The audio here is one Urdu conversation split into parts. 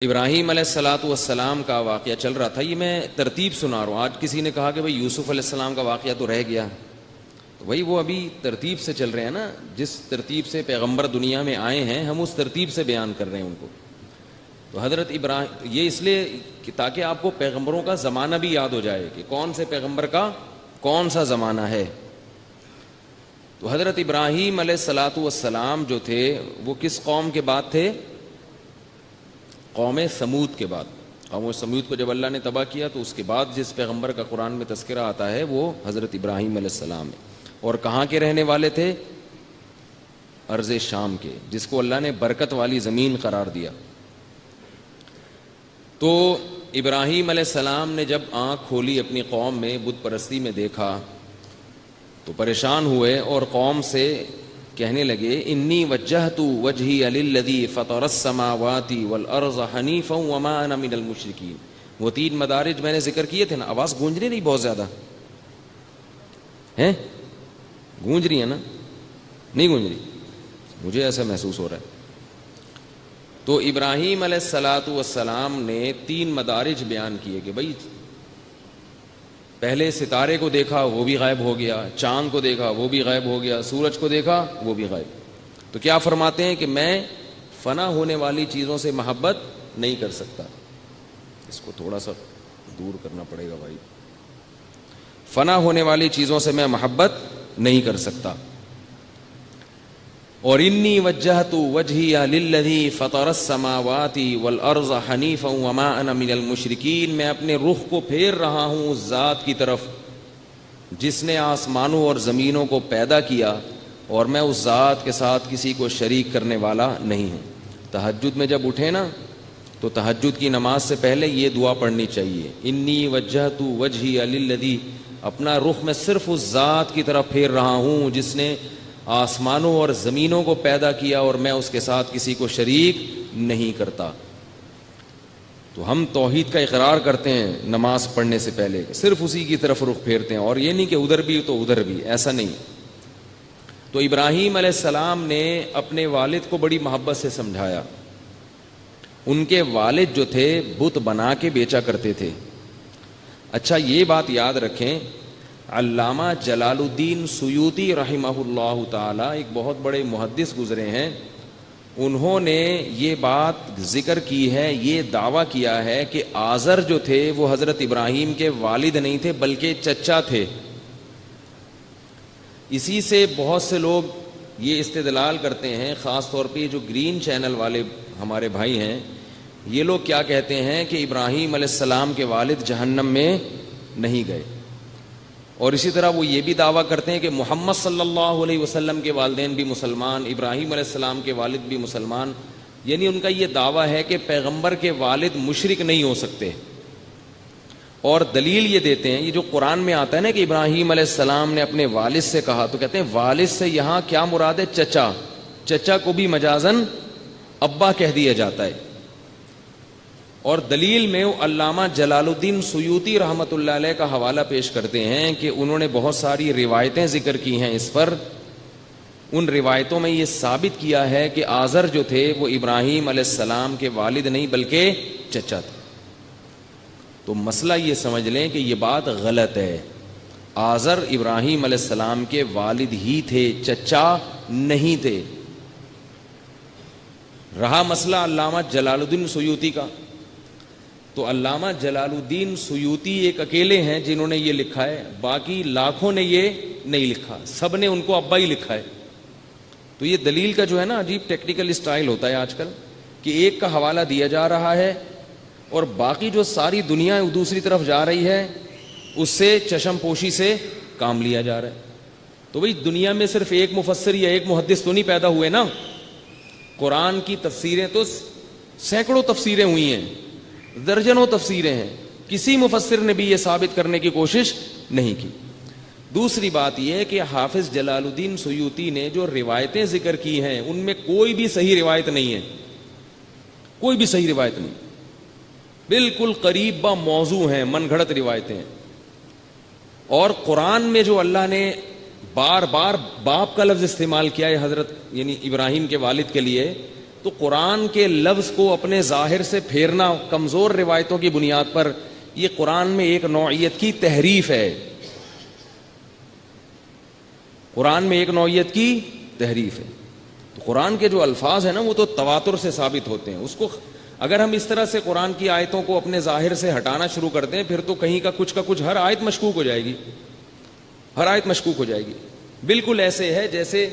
ابراہیم علیہ الصلاۃ والسلام کا واقعہ چل رہا تھا. یہ میں ترتیب سنا رہا ہوں. آج کسی نے کہا کہ بھائی یوسف علیہ السلام کا واقعہ تو رہ گیا, تو وہی وہ ابھی ترتیب سے چل رہے ہیں نا. جس ترتیب سے پیغمبر دنیا میں آئے ہیں ہم اس ترتیب سے بیان کر رہے ہیں ان کو. تو حضرت ابراہیم, یہ اس لیے کہ تاکہ آپ کو پیغمبروں کا زمانہ بھی یاد ہو جائے کہ کون سے پیغمبر کا کون سا زمانہ ہے. تو حضرت ابراہیم علیہ الصلاۃ والسلام جو تھے وہ کس قوم کے بعد تھے؟ قوم سمود کے بعد. قوم سمود کو جب اللہ نے تباہ کیا تو اس کے بعد جس پیغمبر کا قرآن میں تذکرہ آتا ہے وہ حضرت ابراہیم علیہ السلام ہے. اور کہاں کے رہنے والے تھے؟ ارض شام کے, جس کو اللہ نے برکت والی زمین قرار دیا. تو ابراہیم علیہ السلام نے جب آنکھ کھولی اپنی قوم میں بت پرستی میں دیکھا تو پریشان ہوئے اور قوم سے کہنے لگے انی وجہت وجہی للذی فطر السماوات والارض حنیفا وما انا من المشرکین. وہ 3 مدارج میں نے ذکر کیے تھے نا. آواز گونج رہی نہیں بہت زیادہ ہیں؟ گونج رہی ہے نا؟ نہیں گونج رہی؟ مجھے ایسا محسوس ہو رہا ہے. تو ابراہیم علیہ الصلاۃ والسلام نے 3 مدارج بیان کیے کہ بھائی پہلے ستارے کو دیکھا وہ بھی غائب ہو گیا, چاند کو دیکھا وہ بھی غائب ہو گیا, سورج کو دیکھا وہ بھی غائب. تو کیا فرماتے ہیں کہ میں فنا ہونے والی چیزوں سے محبت نہیں کر سکتا. اس کو تھوڑا سا دور کرنا پڑے گا بھائی. فنا ہونے والی چیزوں سے میں محبت نہیں کر سکتا. اور انی وجہت وجہی للذی فطر السماوات والارض حنیفا وما انا من المشرکین. میں اپنے رخ کو پھیر رہا ہوں اس ذات کی طرف جس نے آسمانوں اور زمینوں کو پیدا کیا, اور میں اس ذات کے ساتھ کسی کو شریک کرنے والا نہیں ہوں. تہجد میں جب اٹھے نا تو تہجد کی نماز سے پہلے یہ دعا پڑھنی چاہیے, انی وجہت وجہی للذی. اپنا رخ میں صرف اس ذات کی طرف پھیر رہا ہوں جس نے آسمانوں اور زمینوں کو پیدا کیا اور میں اس کے ساتھ کسی کو شریک نہیں کرتا. تو ہم توحید کا اقرار کرتے ہیں نماز پڑھنے سے پہلے, صرف اسی کی طرف رخ پھیرتے ہیں, اور یہ نہیں کہ ادھر بھی تو ادھر بھی, ایسا نہیں. تو ابراہیم علیہ السلام نے اپنے والد کو بڑی محبت سے سمجھایا. ان کے والد جو تھے بت بنا کے بیچا کرتے تھے. اچھا یہ بات یاد رکھیں, علامہ جلال الدین سیوطی رحمہ اللہ تعالی ایک بہت بڑے محدث گزرے ہیں. انہوں نے یہ بات ذکر کی ہے, یہ دعویٰ کیا ہے کہ آزر جو تھے وہ حضرت ابراہیم کے والد نہیں تھے بلکہ چچا تھے. اسی سے بہت سے لوگ یہ استدلال کرتے ہیں, خاص طور پہ جو گرین چینل والے ہمارے بھائی ہیں, یہ لوگ کیا کہتے ہیں کہ ابراہیم علیہ السلام کے والد جہنم میں نہیں گئے. اور اسی طرح وہ یہ بھی دعویٰ کرتے ہیں کہ محمد صلی اللہ علیہ وسلم کے والدین بھی مسلمان, ابراہیم علیہ السلام کے والد بھی مسلمان. یعنی ان کا یہ دعویٰ ہے کہ پیغمبر کے والد مشرک نہیں ہو سکتے. اور دلیل یہ دیتے ہیں, یہ جو قرآن میں آتا ہے نا کہ ابراہیم علیہ السلام نے اپنے والد سے کہا, تو کہتے ہیں والد سے یہاں کیا مراد ہے؟ چچا. چچا کو بھی مجازن ابا کہہ دیا جاتا ہے. اور دلیل میں علامہ جلال الدین سیوطی رحمۃ اللہ علیہ کا حوالہ پیش کرتے ہیں کہ انہوں نے بہت ساری روایتیں ذکر کی ہیں اس پر. ان روایتوں میں یہ ثابت کیا ہے کہ آزر جو تھے وہ ابراہیم علیہ السلام کے والد نہیں بلکہ چچا تھے. تو مسئلہ یہ سمجھ لیں کہ یہ بات غلط ہے. آزر ابراہیم علیہ السلام کے والد ہی تھے, چچا نہیں تھے. رہا مسئلہ علامہ جلال الدین سیوطی کا, تو علامہ جلال الدین سیوطی ایک اکیلے ہیں جنہوں نے یہ لکھا ہے, باقی لاکھوں نے یہ نہیں لکھا, سب نے ان کو ابا ہی لکھا ہے. تو یہ دلیل کا جو ہے نا عجیب ٹیکنیکل اسٹائل ہوتا ہے آج کل, کہ ایک کا حوالہ دیا جا رہا ہے اور باقی جو ساری دنیا دوسری طرف جا رہی ہے اس سے چشم پوشی سے کام لیا جا رہا ہے. تو بھئی دنیا میں صرف ایک مفسر یا ایک محدث تو نہیں پیدا ہوئے نا. قرآن کی تفسیریں تو سینکڑوں تفسیریں ہوئی ہیں, درجنوں تفسیریں ہیں, کسی مفسر نے بھی یہ ثابت کرنے کی کوشش نہیں کی. دوسری بات یہ ہے کہ حافظ جلال الدین سیوطی نے جو روایتیں ذکر کی ہیں ان میں کوئی بھی صحیح روایت نہیں ہے, کوئی بھی صحیح روایت نہیں, بالکل قریب با موضوع ہیں, من گھڑت روایتیں ہیں. اور قرآن میں جو اللہ نے بار بار باپ کا لفظ استعمال کیا ہے حضرت یعنی ابراہیم کے والد کے لیے, تو قرآن کے لفظ کو اپنے ظاہر سے پھیرنا کمزور روایتوں کی بنیاد پر، یہ قرآن میں ایک نوعیت کی تحریف ہے. قرآن میں ایک نوعیت کی تحریف ہے. تو قرآن کے جو الفاظ ہیں نا وہ تو تواتر سے ثابت ہوتے ہیں. اس کو اگر ہم اس طرح سے قرآن کی آیتوں کو اپنے ظاہر سے ہٹانا شروع کر دیں پھر تو کہیں کا کچھ ہر آیت مشکوک ہو جائے گی، ہر آیت مشکوک ہو جائے گی. بالکل ایسے ہے جیسے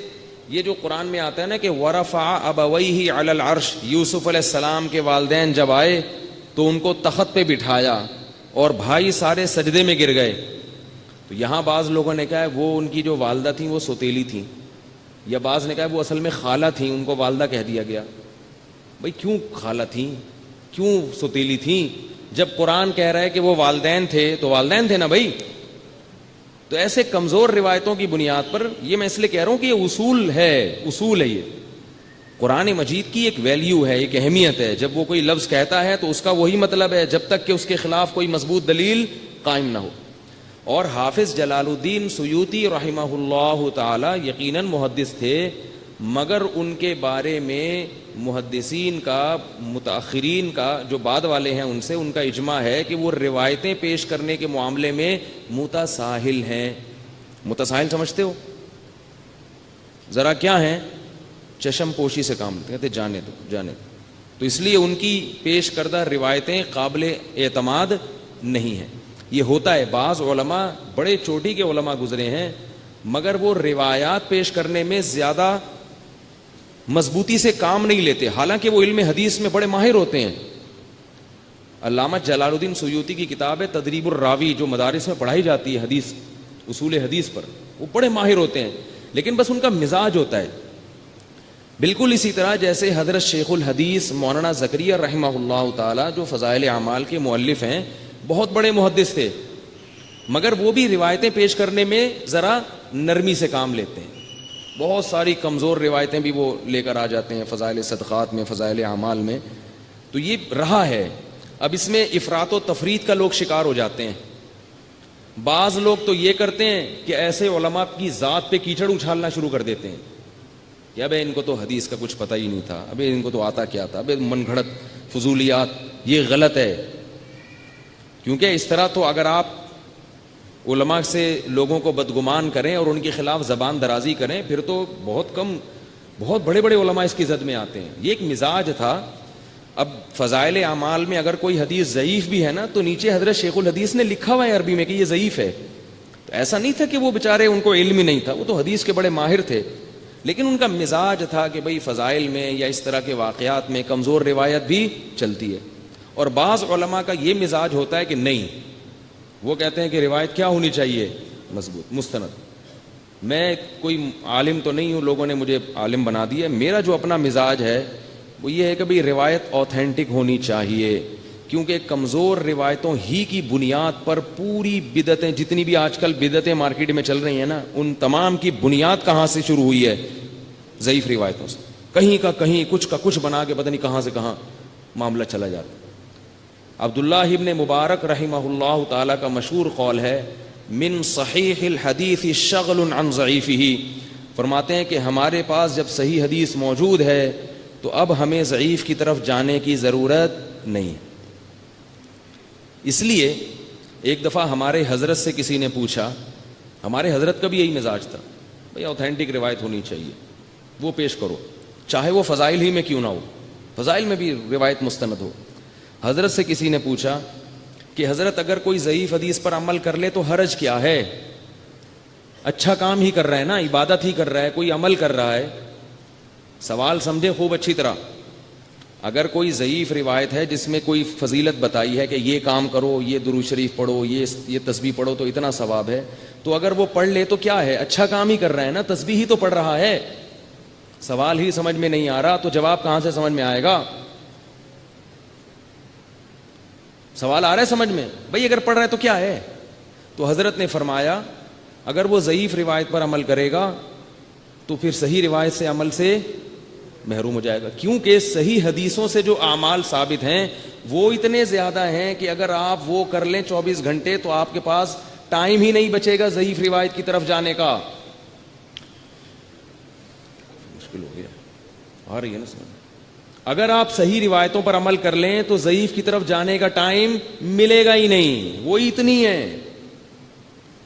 یہ جو قرآن میں آتا ہے نا کہ ورفع ابویہ علی العرش، یوسف علیہ السلام کے والدین جب آئے تو ان کو تخت پہ بٹھایا اور بھائی سارے سجدے میں گر گئے. تو یہاں بعض لوگوں نے کہا ہے وہ ان کی جو والدہ تھیں وہ سوتیلی تھیں، یا بعض نے کہا وہ اصل میں خالہ تھیں، ان کو والدہ کہہ دیا گیا. بھائی کیوں خالہ تھیں، کیوں سوتیلی تھیں؟ جب قرآن کہہ رہا ہے کہ وہ والدین تھے تو والدین تھے نا بھائی. تو ایسے کمزور روایتوں کی بنیاد پر، یہ میں اس لیے کہہ رہا ہوں کہ یہ اصول ہے. یہ قرآن مجید کی ایک ویلیو ہے، ایک اہمیت ہے. جب وہ کوئی لفظ کہتا ہے تو اس کا وہی مطلب ہے جب تک کہ اس کے خلاف کوئی مضبوط دلیل قائم نہ ہو. اور حافظ جلال الدین سیوطی رحمہ اللہ تعالی یقیناً محدث تھے، مگر ان کے بارے میں محدثین کا، متاخرین کا، جو بعد والے ہیں ان سے، ان کا اجماع ہے کہ وہ روایتیں پیش کرنے کے معاملے میں متساہل ہیں. متساہل سمجھتے ہو؟ ذرا کیا ہیں؟ چشم پوشی سے کام لیتے، کہتے جانے دو. تو اس لیے ان کی پیش کردہ روایتیں قابل اعتماد نہیں ہیں. یہ ہوتا ہے، بعض علماء بڑے چوٹی کے علماء گزرے ہیں مگر وہ روایات پیش کرنے میں زیادہ مضبوطی سے کام نہیں لیتے، حالانکہ وہ علم حدیث میں بڑے ماہر ہوتے ہیں. علامہ جلال الدین سیوطی کی کتاب ہے تدریب الراوی، جو مدارس میں پڑھائی جاتی ہے حدیث، اصول حدیث پر، وہ بڑے ماہر ہوتے ہیں، لیکن بس ان کا مزاج ہوتا ہے. بالکل اسی طرح جیسے حضرت شیخ الحدیث مولانا زکریا رحمہ اللہ تعالی جو فضائل اعمال کے مؤلف ہیں، بہت بڑے محدث تھے، مگر وہ بھی روایتیں پیش کرنے میں ذرا نرمی سے کام لیتے ہیں. بہت ساری کمزور روایتیں بھی وہ لے کر آ جاتے ہیں فضائل صدقات میں، فضائل اعمال میں. تو یہ رہا ہے. اب اس میں افراط و تفریط کا لوگ شکار ہو جاتے ہیں. بعض لوگ تو یہ کرتے ہیں کہ ایسے علماء کی ذات پہ کیچڑ اچھالنا شروع کر دیتے ہیں کہ ابے ان کو تو حدیث کا کچھ پتہ ہی نہیں تھا، ابے ان کو تو آتا کیا تھا، ابے من گھڑت فضولیات. یہ غلط ہے، کیونکہ اس طرح تو اگر آپ علماء سے لوگوں کو بدگمان کریں اور ان کے خلاف زبان درازی کریں پھر تو بہت بڑے بڑے علماء اس کی زد میں آتے ہیں. یہ ایک مزاج تھا. اب فضائل اعمال میں اگر کوئی حدیث ضعیف بھی ہے نا تو نیچے حضرت شیخ الحدیث نے لکھا ہوا ہے عربی میں کہ یہ ضعیف ہے. تو ایسا نہیں تھا کہ وہ بیچارے ان کو علم ہی نہیں تھا، وہ تو حدیث کے بڑے ماہر تھے، لیکن ان کا مزاج تھا کہ بھئی فضائل میں یا اس طرح کے واقعات میں کمزور روایت بھی چلتی ہے. اور بعض علماء کا یہ مزاج ہوتا ہے کہ نہیں، وہ کہتے ہیں کہ روایت کیا ہونی چاہیے؟ مضبوط، مستند. میں کوئی عالم تو نہیں ہوں، لوگوں نے مجھے عالم بنا دیا. میرا جو اپنا مزاج ہے وہ یہ ہے کہ بھئی روایت اوتھینٹک ہونی چاہیے، کیونکہ کمزور روایتوں ہی کی بنیاد پر پوری بدعتیں، جتنی بھی آج کل بدعتیں مارکیٹ میں چل رہی ہیں نا، ان تمام کی بنیاد کہاں سے شروع ہوئی ہے؟ ضعیف روایتوں سے. کہیں کا کہیں، کچھ کا کچھ بنا کے پتہ نہیں کہاں سے کہاں معاملہ چلا جاتا. عبداللہ ابن مبارک رحمہ اللہ تعالی کا مشہور قول ہے، من صحیح الحدیث شغل عن ضعیفہ. فرماتے ہیں کہ ہمارے پاس جب صحیح حدیث موجود ہے تو اب ہمیں ضعیف کی طرف جانے کی ضرورت نہیں ہے. اس لیے ایک دفعہ ہمارے حضرت سے کسی نے پوچھا، ہمارے حضرت کا بھی یہی مزاج تھا، بھئی اوتھینٹک روایت ہونی چاہیے، وہ پیش کرو، چاہے وہ فضائل ہی میں کیوں نہ ہو، فضائل میں بھی روایت مستند ہو. حضرت سے کسی نے پوچھا کہ حضرت اگر کوئی ضعیف حدیث پر عمل کر لے تو حرج کیا ہے؟ اچھا کام ہی کر رہا ہے نا، عبادت ہی کر رہا ہے، کوئی عمل کر رہا ہے. سوال سمجھے خوب اچھی طرح. اگر کوئی ضعیف روایت ہے جس میں کوئی فضیلت بتائی ہے کہ یہ کام کرو، یہ درود شریف پڑھو، یہ تسبیح پڑھو تو اتنا ثواب ہے، تو اگر وہ پڑھ لے تو کیا ہے؟ اچھا کام ہی کر رہا ہے نا، تسبیح ہی تو پڑھ رہا ہے. سوال ہی سمجھ میں نہیں آ رہا تو جواب کہاں سے سمجھ میں آئے گا؟ سوال آ رہا ہے سمجھ میں؟ بھئی اگر پڑھ رہا ہے تو کیا ہے؟ تو حضرت نے فرمایا اگر وہ ضعیف روایت پر عمل کرے گا تو پھر صحیح روایت سے عمل سے محروم ہو جائے گا، کیونکہ صحیح حدیثوں سے جو اعمال ثابت ہیں وہ اتنے زیادہ ہیں کہ اگر آپ وہ کر لیں 24 گھنٹے تو آپ کے پاس ٹائم ہی نہیں بچے گا ضعیف روایت کی طرف جانے کا. مشکل ہو گیا، آ رہی ہے نا سمجھ؟ اگر آپ صحیح روایتوں پر عمل کر لیں تو ضعیف کی طرف جانے کا ٹائم ملے گا ہی نہیں, وہ اتنی ہے.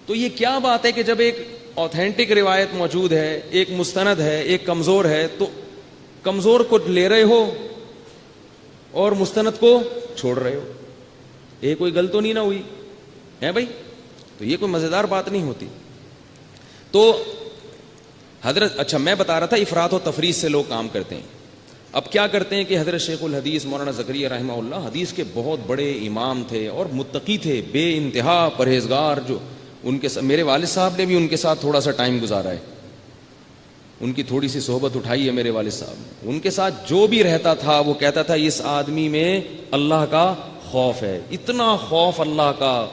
تو یہ کیا بات ہے کہ جب ایک اوتھینٹک روایت موجود ہے, ایک مستند ہے, ایک کمزور ہے, تو کمزور کو لے رہے ہو اور مستند کو چھوڑ رہے ہو. یہ کوئی غلط تو نہیں نہ ہوئی ہے بھائی؟ تو یہ کوئی مزیدار بات نہیں ہوتی. تو حضرت, اچھا میں بتا رہا تھا افراط و تفریط سے لوگ کام کرتے ہیں. اب کیا کرتے ہیں کہ حضرت شیخ الحدیث مولانا زکریا رحمہ اللہ حدیث کے بہت بڑے امام تھے اور متقی تھے, بے انتہا پرہیزگار, جو ان کے میرے والد صاحب نے بھی ان کے ساتھ تھوڑا سا ٹائم گزارا ہے, ان کی تھوڑی سی صحبت اٹھائی ہے میرے والد صاحب نے. ان کے ساتھ جو بھی رہتا تھا وہ کہتا تھا اس آدمی میں اللہ کا خوف ہے, اتنا خوف اللہ کا,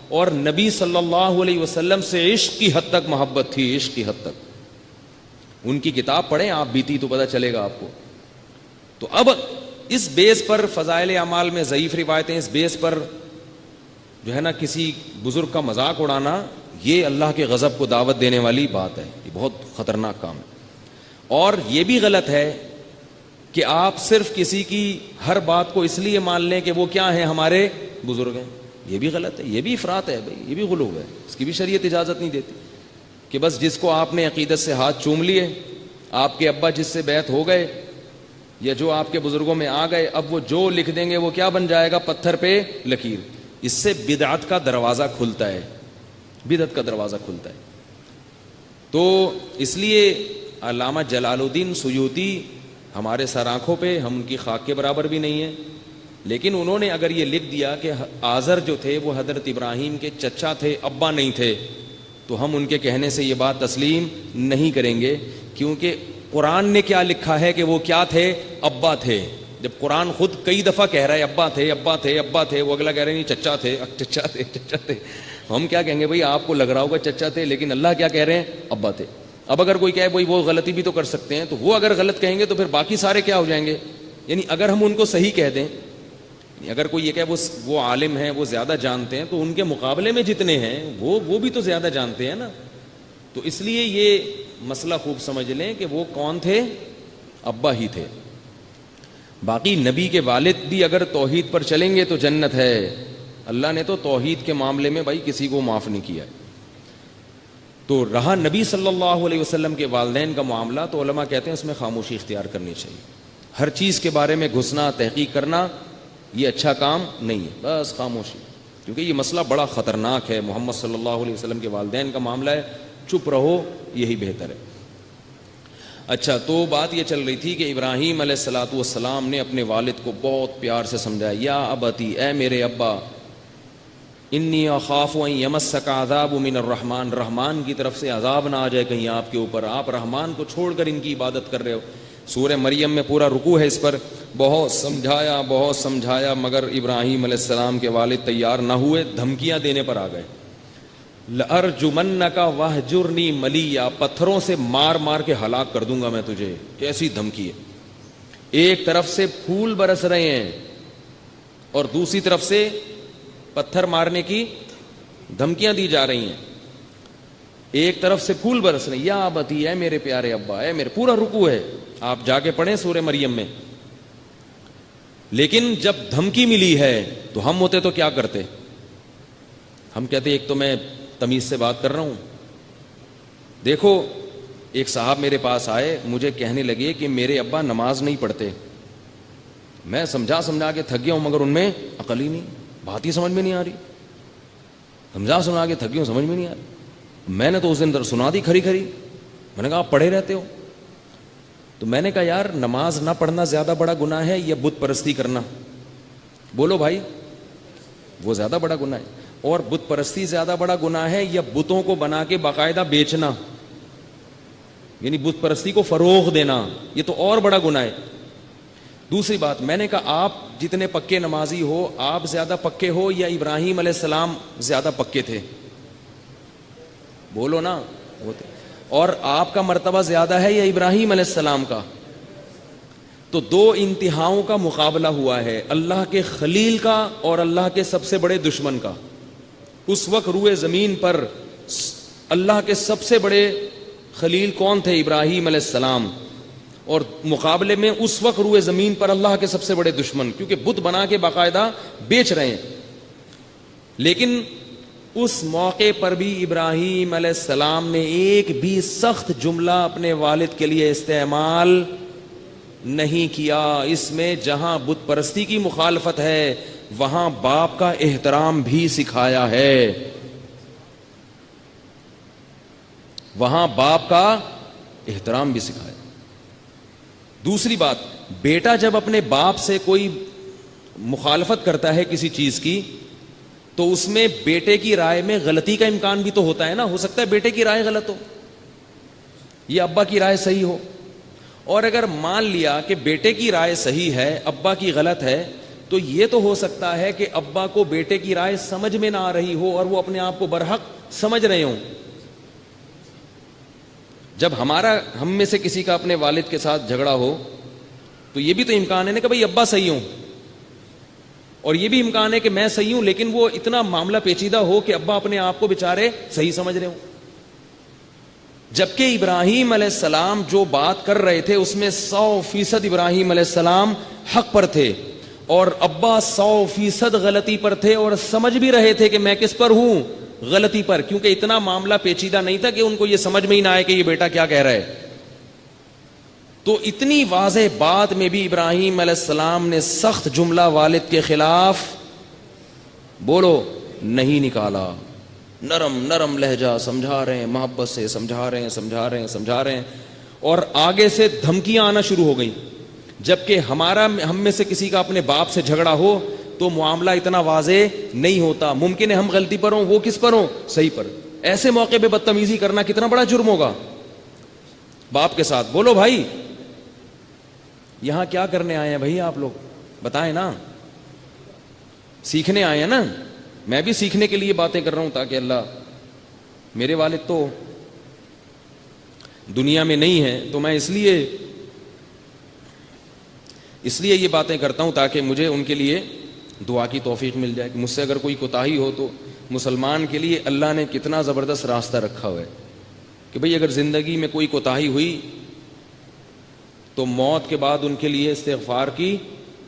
اور نبی صلی اللہ علیہ وسلم سے عشق کی حد تک محبت تھی, عشق کی حد تک. ان کی کتاب پڑھیں آپ بیتی تو پتہ چلے گا آپ کو. تو اب اس بیس پر فضائل اعمال میں ضعیف روایتیں, اس بیس پر جو ہے نا کسی بزرگ کا مذاق اڑانا, یہ اللہ کے غضب کو دعوت دینے والی بات ہے, یہ بہت خطرناک کام ہے. اور یہ بھی غلط ہے کہ آپ صرف کسی کی ہر بات کو اس لیے مان لیں کہ وہ کیا ہیں, ہمارے بزرگ ہیں. یہ بھی غلط ہے, یہ بھی افراط ہے بھائی, یہ بھی غلو ہے, اس کی بھی شریعت اجازت نہیں دیتی کہ بس جس کو آپ نے عقیدت سے ہاتھ چوم لیے, آپ کے ابا جس سے بیعت ہو گئے یا جو آپ کے بزرگوں میں آ گئے, اب وہ جو لکھ دیں گے وہ کیا بن جائے گا, پتھر پہ لکیر. اس سے بدعت کا دروازہ کھلتا ہے, بدعت کا دروازہ کھلتا ہے. تو اس لیے علامہ جلال الدین سیوطی ہمارے سر آنکھوں پہ, ہم ان کی خاک کے برابر بھی نہیں ہیں, لیکن انہوں نے اگر یہ لکھ دیا کہ آزر جو تھے وہ حضرت ابراہیم کے چچا تھے, ابا نہیں تھے, تو ہم ان کے کہنے سے یہ بات تسلیم نہیں کریں گے, کیونکہ قرآن نے کیا لکھا ہے کہ وہ کیا تھے, ابا تھے. جب قرآن خود کئی دفعہ کہہ رہا ہے ابا تھے, ابا تھے, ابا تھے, وہ اگلا کہہ رہے نہیں چچا تھے, چچا تھے, چچا تھے. ہم کیا کہیں گے بھائی, آپ کو لگ رہا ہوگا چچا تھے, لیکن اللہ کیا کہہ رہے ہیں, ابا تھے. اب اگر کوئی کہے بھائی وہ غلطی بھی تو کر سکتے ہیں, تو وہ اگر غلط کہیں گے تو پھر باقی سارے کیا ہو جائیں گے. یعنی اگر ہم ان کو صحیح کہہ دیں, اگر کوئی یہ کہ وہ عالم ہیں, وہ زیادہ جانتے ہیں, تو ان کے مقابلے میں جتنے ہیں وہ بھی تو زیادہ جانتے ہیں نا. تو اس لیے یہ مسئلہ خوب سمجھ لیں کہ وہ کون تھے, ابا ہی تھے. باقی نبی کے والد بھی اگر توحید پر چلیں گے تو جنت ہے. اللہ نے تو توحید کے معاملے میں بھائی کسی کو معاف نہیں کیا. تو رہا نبی صلی اللہ علیہ وسلم کے والدین کا معاملہ, تو علماء کہتے ہیں اس میں خاموشی اختیار کرنی چاہیے. ہر چیز کے بارے میں گھسنا, تحقیق کرنا, یہ اچھا کام نہیں ہے, بس خاموشی, کیونکہ یہ مسئلہ بڑا خطرناک ہے. محمد صلی اللہ علیہ وسلم کے والدین کا معاملہ ہے, چپ رہو, یہی بہتر ہے. اچھا, تو بات یہ چل رہی تھی کہ ابراہیم علیہ الصلوۃ والسلام نے اپنے والد کو بہت پیار سے سمجھایا, یا ابتی, اے میرے ابا, انی اخاف ان یمسک عذاب من الرحمن, رحمان کی طرف سے عذاب نہ آ جائے کہیں آپ کے اوپر, آپ رحمان کو چھوڑ کر ان کی عبادت کر رہے ہو. سورہ مریم میں پورا رکوع ہے اس پر. بہت سمجھایا مگر ابراہیم علیہ السلام کے والد تیار نہ ہوئے, دھمکیاں دینے پر آ گئے. لَأَرْجُمَنَّكَ وَاهْجُرْنِي مَلِيًّا, پتھروں سے مار مار کے ہلاک کر دوں گا میں تجھے. کیسی دھمکی ہے. ایک طرف سے پھول برس رہے ہیں اور دوسری طرف سے پتھر مارنے کی دھمکیاں دی جا رہی ہیں. ایک طرف سے پھول برس رہے ہیں, یا ابتی, اے میرے پیارے ابا, اے میرے, پورا رکوع ہے, آپ جا کے پڑھیں سورہ مریم میں. لیکن جب دھمکی ملی ہے تو ہم ہوتے تو کیا کرتے, ہم کہتے ایک تو میں تمیز سے بات کر رہا ہوں. دیکھو, ایک صاحب میرے پاس آئے, مجھے کہنے لگے کہ میرے ابا نماز نہیں پڑھتے. میں سمجھا کے تھک گیا ہوں, مگر ان میں عقل ہی نہیں, بات ہی سمجھ میں نہیں آ رہی. سمجھا کے تھک گیا ہوں, سمجھ میں نہیں آ رہی. میں نے تو اس دن سنا دی کھری. میں نے کہا آپ پڑھے رہتے ہو. تو میں نے کہا یار, نماز نہ پڑھنا زیادہ بڑا گناہ ہے یا بت پرستی کرنا؟ بولو بھائی, وہ زیادہ بڑا گناہ ہے. اور بت پرستی زیادہ بڑا گناہ ہے یا بتوں کو بنا کے باقاعدہ بیچنا, یعنی بت پرستی کو فروغ دینا, یہ تو اور بڑا گناہ ہے. دوسری بات, میں نے کہا آپ جتنے پکے نمازی ہو, آپ زیادہ پکے ہو یا ابراہیم علیہ السلام زیادہ پکے تھے؟ بولو نا. اور آپ کا مرتبہ زیادہ ہے یا ابراہیم علیہ السلام کا؟ تو دو انتہاؤں کا مقابلہ ہوا ہے, اللہ کے خلیل کا اور اللہ کے سب سے بڑے دشمن کا. اس وقت روئے زمین پر اللہ کے سب سے بڑے خلیل کون تھے؟ ابراہیم علیہ السلام. اور مقابلے میں اس وقت روئے زمین پر اللہ کے سب سے بڑے دشمن، کیونکہ بت بنا کے باقاعدہ بیچ رہے ہیں. لیکن اس موقع پر بھی ابراہیم علیہ السلام نے ایک بھی سخت جملہ اپنے والد کے لیے استعمال نہیں کیا. اس میں جہاں بت پرستی کی مخالفت ہے وہاں باپ کا احترام بھی سکھایا ہے. وہاں باپ کا احترام بھی سکھایا. دوسری بات، بیٹا جب اپنے باپ سے کوئی مخالفت کرتا ہے کسی چیز کی تو اس میں بیٹے کی رائے میں غلطی کا امکان بھی تو ہوتا ہے نا. ہو سکتا ہے بیٹے کی رائے غلط ہو یا ابا کی رائے صحیح ہو. اور اگر مان لیا کہ بیٹے کی رائے صحیح ہے ابا کی غلط ہے تو یہ تو ہو سکتا ہے کہ ابا کو بیٹے کی رائے سمجھ میں نہ آ رہی ہو اور وہ اپنے آپ کو برحق سمجھ رہے ہوں. جب ہم میں سے کسی کا اپنے والد کے ساتھ جھگڑا ہو تو یہ بھی تو امکان ہے نا کہ بھائی ابا صحیح ہوں، اور یہ بھی امکان ہے کہ میں صحیح ہوں، لیکن وہ اتنا معاملہ پیچیدہ ہو کہ ابا اپنے آپ کو بےچارے صحیح سمجھ رہے ہوں. جبکہ ابراہیم علیہ السلام جو بات کر رہے تھے اس میں 100% ابراہیم علیہ السلام حق پر تھے اور ابا 100% غلطی پر تھے، اور سمجھ بھی رہے تھے کہ میں کس پر ہوں، غلطی پر، کیونکہ اتنا معاملہ پیچیدہ نہیں تھا کہ ان کو یہ سمجھ میں ہی نہ آئے کہ یہ بیٹا کیا کہہ رہا ہے. تو اتنی واضح بات میں بھی ابراہیم علیہ السلام نے سخت جملہ والد کے خلاف بولو نہیں نکالا. نرم لہجہ سمجھا رہے ہیں، محبت سے سمجھا رہے ہیں اور آگے سے دھمکیاں آنا شروع ہو گئیں. جبکہ ہم میں سے کسی کا اپنے باپ سے جھگڑا ہو تو معاملہ اتنا واضح نہیں ہوتا. ممکن ہے ہم غلطی پر ہوں، وہ کس پر ہوں، صحیح پر. ایسے موقع پہ بدتمیزی کرنا کتنا بڑا جرم ہوگا باپ کے ساتھ. بولو بھائی یہاں کیا کرنے آئے ہیں بھائی آپ لوگ، بتائیں نا. سیکھنے آئے ہیں نا. میں بھی سیکھنے کے لیے باتیں کر رہا ہوں تاکہ اللہ، میرے والد تو دنیا میں نہیں ہیں تو میں اس لیے یہ باتیں کرتا ہوں تاکہ مجھے ان کے لیے دعا کی توفیق مل جائے کہ مجھ سے اگر کوئی کوتاہی ہو تو مسلمان کے لیے اللہ نے کتنا زبردست راستہ رکھا ہوا ہے کہ بھئی اگر زندگی میں کوئی کوتاہی ہوئی تو موت کے بعد ان کے لیے استغفار کی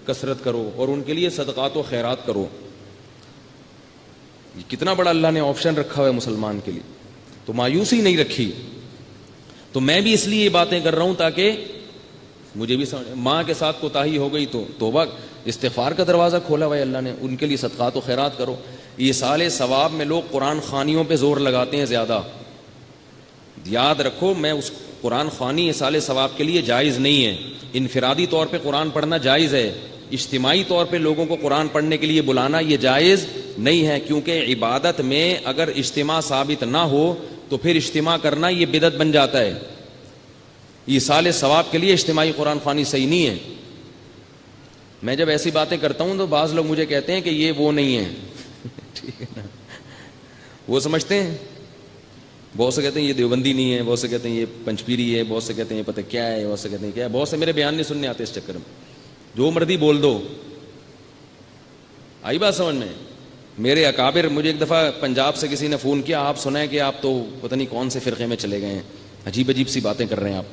کثرت کرو اور ان کے لیے صدقات و خیرات کرو. یہ کتنا بڑا اللہ نے آپشن رکھا ہوا ہے مسلمان کے لیے، تو مایوسی نہیں رکھی. تو میں بھی اس لیے یہ باتیں کر رہا ہوں تاکہ مجھے بھی ماں کے ساتھ کوتاہی ہو گئی تو توبہ استغفار کا دروازہ کھولا ہوا ہے اللہ نے، ان کے لیے صدقات و خیرات کرو. ایصال ثواب میں لوگ قرآن خوانیوں پہ زور لگاتے ہیں زیادہ. یاد رکھو میں اس قرآن خوانی ایصال ثواب کے لیے جائز نہیں ہے. انفرادی طور پہ قرآن پڑھنا جائز ہے، اجتماعی طور پہ لوگوں کو قرآن پڑھنے کے لیے بلانا یہ جائز نہیں ہے، کیونکہ عبادت میں اگر اجتماع ثابت نہ ہو تو پھر اجتماع کرنا یہ بدعت بن جاتا ہے. ایصال ثواب کے لیے اجتماعی قرآن خوانی صحیح نہیں ہے. میں جب ایسی باتیں کرتا ہوں تو بعض لوگ مجھے کہتے ہیں کہ یہ وہ نہیں ہے ٹھیک ہے نا، وہ سمجھتے ہیں. بہت سے کہتے ہیں یہ دیوبندی نہیں ہے، بہت سے کہتے ہیں یہ پنچپیری ہے، بہت سے کہتے ہیں یہ پتہ کیا ہے، بہت سے کہتے ہیں کیا ہے. بہت سے میرے بیان نہیں سننے آتے اس چکر میں، جو مردی بول دو. آئی بات سمجھ میں؟ میرے اکابر، مجھے ایک دفعہ پنجاب سے کسی نے فون کیا، آپ سنیں کہ آپ تو پتہ نہیں کون سے فرقے میں چلے گئے ہیں، عجیب عجیب سی باتیں کر رہے ہیں آپ،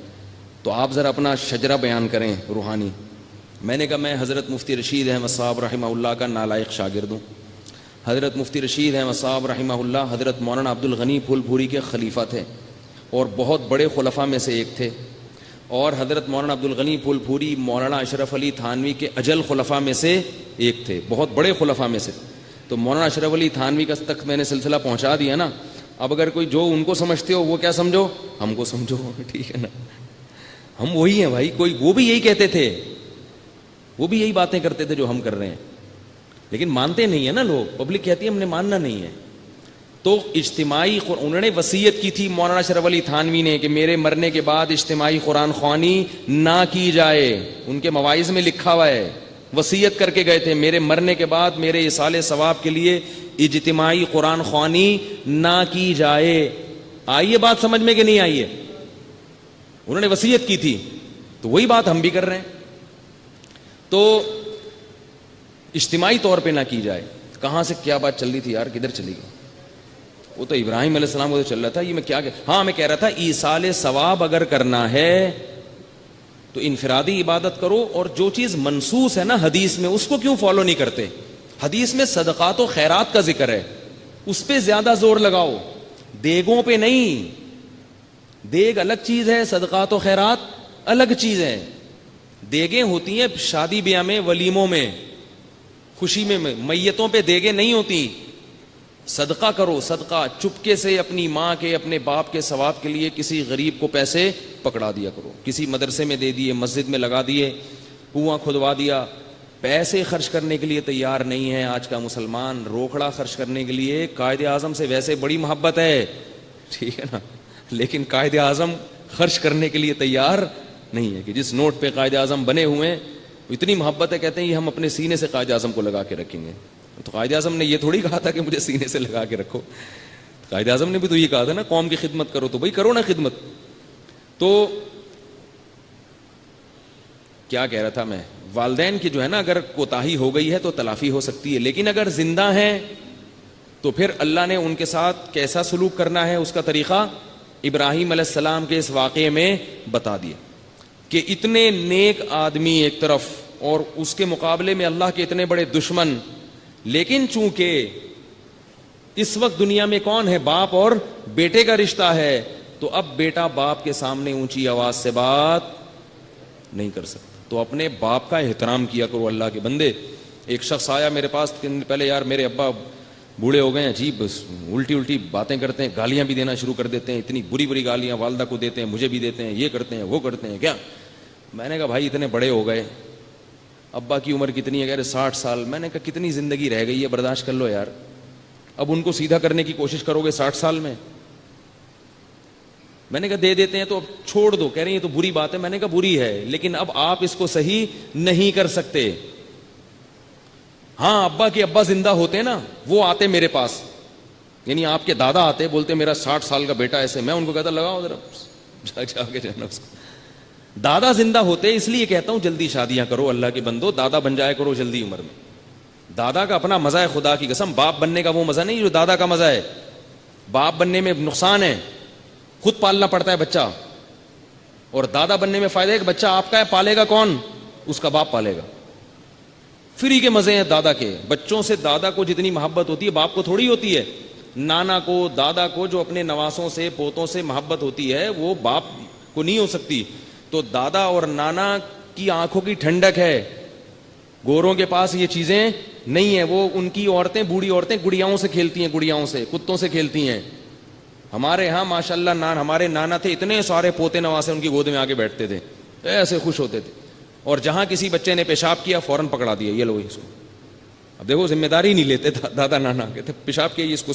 تو آپ ذرا اپنا شجرہ بیان کریں روحانی. میں نے کہا میں حضرت مفتی رشید احمد صاحب رحمہ اللہ کا نالائق شاگرد ہوں. حضرت مفتی رشید احمد صاحب رحمہ اللہ حضرت مولانا عبد الغنی پھول پوری کے خلیفہ تھے اور بہت بڑے خلفاء میں سے ایک تھے. اور حضرت مولانا عبد الغنی پھول پوری مولانا اشرف علی تھانوی کے اجل خلفاء میں سے ایک تھے، بہت بڑے خلفاء میں سے. تو مولانا اشرف علی تھانوی کا تک میں نے سلسلہ پہنچا دیا نا. اب اگر کوئی جو ان کو سمجھتے ہو وہ کیا سمجھو، ہم کو سمجھو، ٹھیک ہے نا. ہم وہی ہیں بھائی. کوئی وہ بھی یہی کہتے تھے، وہ بھی یہی باتیں کرتے تھے جو ہم کر رہے ہیں، لیکن مانتے نہیں ہیں نا لوگ. پبلک کہتی ہے ہم نے ماننا نہیں ہے. تو اجتماعی انہوں نے وصیت کی تھی مولانا اشرف علی تھانوی نے کہ میرے مرنے کے بعد اجتماعی قرآن خوانی نہ کی جائے. ان کے مواعظ میں لکھا ہوا ہے، وصیت کر کے گئے تھے میرے مرنے کے بعد میرے ایصال ثواب کے لیے اجتماعی قرآن خوانی نہ کی جائے. آئیے بات سمجھ میں کہ نہیں آئیے؟ انہوں نے وصیت کی تھی تو وہی بات ہم بھی کر رہے ہیں. تو اجتماعی طور پہ نہ کی جائے. کہاں سے کیا بات چل رہی تھی یار، کدھر چلی گئی؟ وہ تو ابراہیم علیہ السلام کو تو چل رہا تھا. یہ میں کیا ہاں میں کہہ رہا تھا ایصال ثواب اگر کرنا ہے تو انفرادی عبادت کرو, اور جو چیز منصوص ہے نا حدیث میں اس کو کیوں فالو نہیں کرتے؟ حدیث میں صدقات و خیرات کا ذکر ہے, اس پہ زیادہ زور لگاؤ, دیگوں پہ نہیں. دیگ الگ چیز ہے, صدقات و خیرات الگ چیز ہے. دیگیں ہوتی ہیں شادی بیاہ میں, ولیموں میں, خوشی میں, میتوں پہ دیگیں نہیں ہوتی. صدقہ کرو, صدقہ چپکے سے اپنی ماں کے, اپنے باپ کے ثواب کے لیے کسی غریب کو پیسے پکڑا دیا کرو, کسی مدرسے میں دے دیے, مسجد میں لگا دیے, کنواں کھدوا دیا. پیسے خرچ کرنے کے لیے تیار نہیں ہے آج کا مسلمان, روکڑا خرچ کرنے کے لیے. قائد اعظم سے ویسے بڑی محبت ہے, ٹھیک ہے نا, لیکن قائد اعظم خرچ کرنے کے لیے تیار نہیں ہے. کہ جس نوٹ پہ قائد اعظم بنے ہوئے ہیں اتنی محبت ہے, کہتے ہیں یہ ہم اپنے سینے سے قائد اعظم کو لگا کے رکھیں گے. تو قائد اعظم نے یہ تھوڑی کہا تھا کہ مجھے سینے سے لگا کے رکھو. قائد اعظم نے بھی تو یہ کہا تھا نا, قوم کی خدمت کرو, تو بھائی کرو نا خدمت. تو کیا کہہ رہا تھا میں, والدین کی جو ہے نا اگر کوتاہی ہو گئی ہے تو تلافی ہو سکتی ہے, لیکن اگر زندہ ہیں تو پھر اللہ نے ان کے ساتھ کیسا سلوک کرنا ہے اس کا طریقہ ابراہیم علیہ السلام کے اس واقعے میں بتا دیا. کہ اتنے نیک آدمی ایک طرف اور اس کے مقابلے میں اللہ کے اتنے بڑے دشمن, لیکن چونکہ اس وقت دنیا میں کون ہے, باپ اور بیٹے کا رشتہ ہے, تو اب بیٹا باپ کے سامنے اونچی آواز سے بات نہیں کر سکتا. تو اپنے باپ کا احترام کیا کرو اللہ کے بندے. ایک شخص آیا میرے پاس پہلے, یار میرے ابا بوڑھے ہو گئے ہیں, عجیب الٹی الٹی باتیں کرتے ہیں, گالیاں بھی دینا شروع کر دیتے ہیں, اتنی بری بری گالیاں والدہ کو دیتے ہیں, مجھے بھی دیتے ہیں, یہ کرتے ہیں وہ کرتے ہیں. کیا میں نے کہا بھائی اتنے بڑے ہو گئے, ابا کی عمر کتنی ہے, کہہ رہے 60 سال. میں نے کہا کتنی زندگی رہ گئی ہے, برداشت کر لو یار, اب ان کو سیدھا کرنے کی کوشش کرو گے 60 سال میں. میں نے کہا دے دیتے ہیں تو اب چھوڑ دو. کہہ رہے ہیں یہ تو بری بات ہے. میں نے کہا بری ہے, لیکن اب آپ اس کو صحیح نہیں کر سکتے. ہاں ابا کے ابا زندہ ہوتے نا, وہ آتے میرے پاس, یعنی آپ کے دادا آتے, بولتے میرا 60 سال کا بیٹا ایسے. میں ان کو کہتا لگاؤ ذرا جا کے جانا اس کو. دادا زندہ ہوتے, اس لیے کہتا ہوں جلدی شادیاں کرو اللہ کے بندو, دادا بن جایا کرو جلدی عمر میں. دادا کا اپنا مزہ ہے, خدا کی قسم. باپ بننے کا وہ مزہ نہیں جو دادا کا مزہ ہے. باپ بننے میں نقصان ہے, خود پالنا پڑتا ہے بچہ, اور دادا بننے میں فائدہ ہے کہ بچہ آپ کا ہے, پالے گا کون, اس کا باپ پالے گا. فری کے مزے ہیں دادا کے. بچوں سے دادا کو جتنی محبت ہوتی ہے باپ کو تھوڑی ہوتی ہے. نانا کو, دادا کو جو اپنے نواسوں سے, پوتوں سے محبت ہوتی ہے وہ باپ کو نہیں ہو سکتی. تو دادا اور نانا کی آنکھوں کی ٹھنڈک ہے, گوروں کے پاس یہ چیزیں نہیں ہیں. وہ ان کی عورتیں, بوڑھی عورتیں گڑیاؤں سے کھیلتی ہیں, گڑیاؤں سے, کتوں سے کھیلتی ہیں. ہمارے ہاں ماشاءاللہ ہمارے نانا تھے, اتنے سارے پوتے نواسے ان کی گود میں آ کے بیٹھتے تھے, ایسے خوش ہوتے تھے. اور جہاں کسی بچے نے پیشاب کیا فوراً پکڑا دیا, یہ لو اس کو. اب دیکھو ذمہ داری نہیں لیتے دادا نانا, کہتے پیشاب کیا اس کو,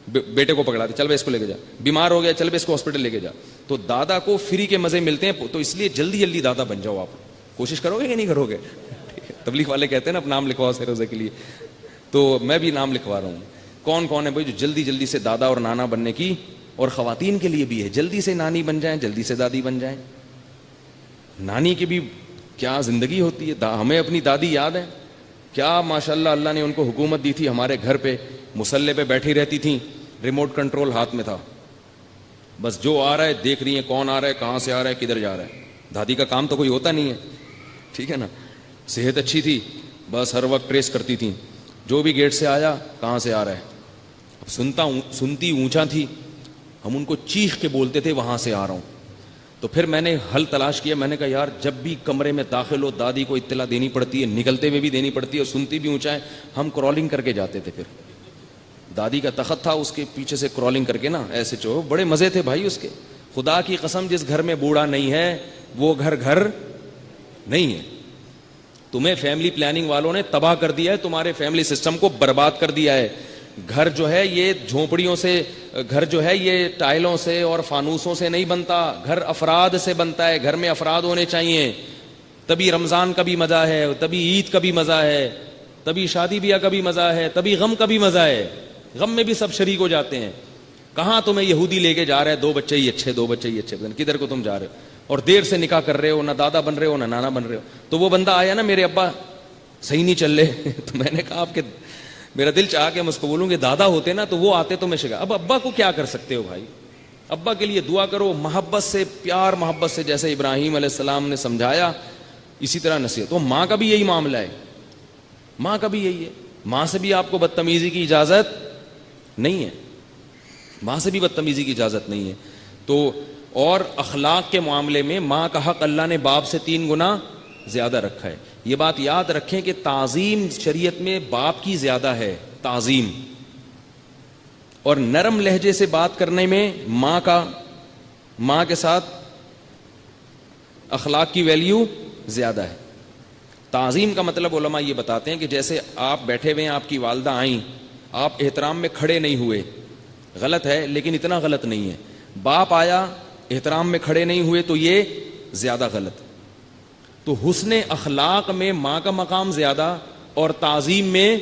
بیٹے کو پکڑا دے, چل بھائی اس کو لے کے جا. بیمار ہو گیا, چل بھائی اس کو ہاسپٹل لے کے جا. تو دادا کو فری کے مزے ملتے ہیں. تو اس لیے جلدی جلدی دادا بن جاؤ. آپ کوشش کرو گے کہ نہیں کرو گے؟ تبلیغ والے کہتے ہیں نا اب نام لکھواؤ سروزے کے لیے, تو میں بھی نام لکھوا رہا ہوں. کون کون ہے بھائی جو جلدی جلدی سے دادا اور نانا بننے کی, اور خواتین کے لیے بھی ہے, جلدی سے نانی بن جائیں, جلدی سے دادی بن جائیں. نانی کی بھی کیا زندگی ہوتی ہے. ہمیں اپنی دادی یاد ہے, کیا ماشاءاللہ اللہ نے ان کو حکومت دی تھی. ہمارے گھر پہ مصلے پہ بیٹھی رہتی تھیں, ریموٹ کنٹرول ہاتھ میں تھا, بس جو آ رہا ہے دیکھ رہی ہیں, کون آ رہا ہے, کہاں سے آ رہا ہے, کدھر جا رہا ہے. دادی کا کام تو کوئی ہوتا نہیں ہے, ٹھیک ہے نا. صحت اچھی تھی, بس ہر وقت ٹریس کرتی تھیں, جو بھی گیٹ سے آیا کہاں سے آ رہا ہے. اب سنتی اونچا تھی, ہم ان کو چیخ کے بولتے تھے وہاں سے آ رہا ہوں. تو پھر میں نے حل تلاش کیا. میں نے کہا یار جب بھی کمرے میں داخل ہو دادی کو اطلاع دینی پڑتی ہے, نکلتے ہوئے بھی دینی پڑتی ہے, اور سنتی بھی اونچا ہے. ہم کرالنگ کر کے جاتے تھے. پھر دادی کا تخت تھا, اس کے پیچھے سے کرالنگ کر کے نا ایسے چو, بڑے مزے تھے بھائی اس کے. خدا کی قسم جس گھر میں بوڑھا نہیں ہے وہ گھر نہیں ہے. تمہیں فیملی پلاننگ والوں نے تباہ کر دیا ہے, تمہارے فیملی سسٹم کو برباد کر دیا ہے. گھر جو ہے یہ جھونپڑیوں سے, گھر جو ہے یہ ٹائلوں سے اور فانوسوں سے نہیں بنتا. گھر افراد سے بنتا ہے. گھر میں افراد ہونے چاہیے, تبھی رمضان کا بھی مزہ ہے, تبھی عید کا بھی مزہ ہے, تبھی شادی بیاہ کا بھی مزہ ہے, تبھی غم کا بھی مزہ ہے. غم میں بھی سب شریک ہو جاتے ہیں. کہاں تمہیں یہودی لے کے جا رہا ہے, 2 بچے ہی اچھے, 2 بچے ہی اچھے, کدھر کو تم جا رہے ہو, اور دیر سے نکاح کر رہے ہو, نہ دادا بن رہے ہو نہ نانا بن رہے ہو. تو وہ بندہ آیا نا, میرے ابا صحیح نہیں چل رہے. تو میں نے کہا آپ کے, میرا دل چاہ کے میں اس کو بولوں گے دادا ہوتے نا تو وہ آتے تو میں شکا. اب ابا کو کیا کر سکتے ہو بھائی, ابا کے لیے دعا کرو محبت سے, پیار محبت سے, جیسے ابراہیم علیہ السلام نے سمجھایا اسی طرح نصیحت. تو ماں کا بھی یہی معاملہ ہے, ماں کا بھی یہی ہے. ماں سے بھی آپ کو بدتمیزی کی اجازت نہیں ہے, ماں سے بھی بدتمیزی کی اجازت نہیں ہے. تو اور اخلاق کے معاملے میں ماں کا حق اللہ نے باپ سے 3 گنا زیادہ رکھا ہے. یہ بات یاد رکھیں کہ تعظیم شریعت میں باپ کی زیادہ ہے, تعظیم. اور نرم لہجے سے بات کرنے میں ماں کے ساتھ اخلاق کی ویلیو زیادہ ہے. تعظیم کا مطلب علماء یہ بتاتے ہیں کہ جیسے آپ بیٹھے ہوئے ہیں, آپ کی والدہ آئیں, آپ احترام میں کھڑے نہیں ہوئے, غلط ہے لیکن اتنا غلط نہیں ہے. باپ آیا احترام میں کھڑے نہیں ہوئے تو یہ زیادہ غلط. تو حسن اخلاق میں ماں کا مقام زیادہ اور تعظیم میں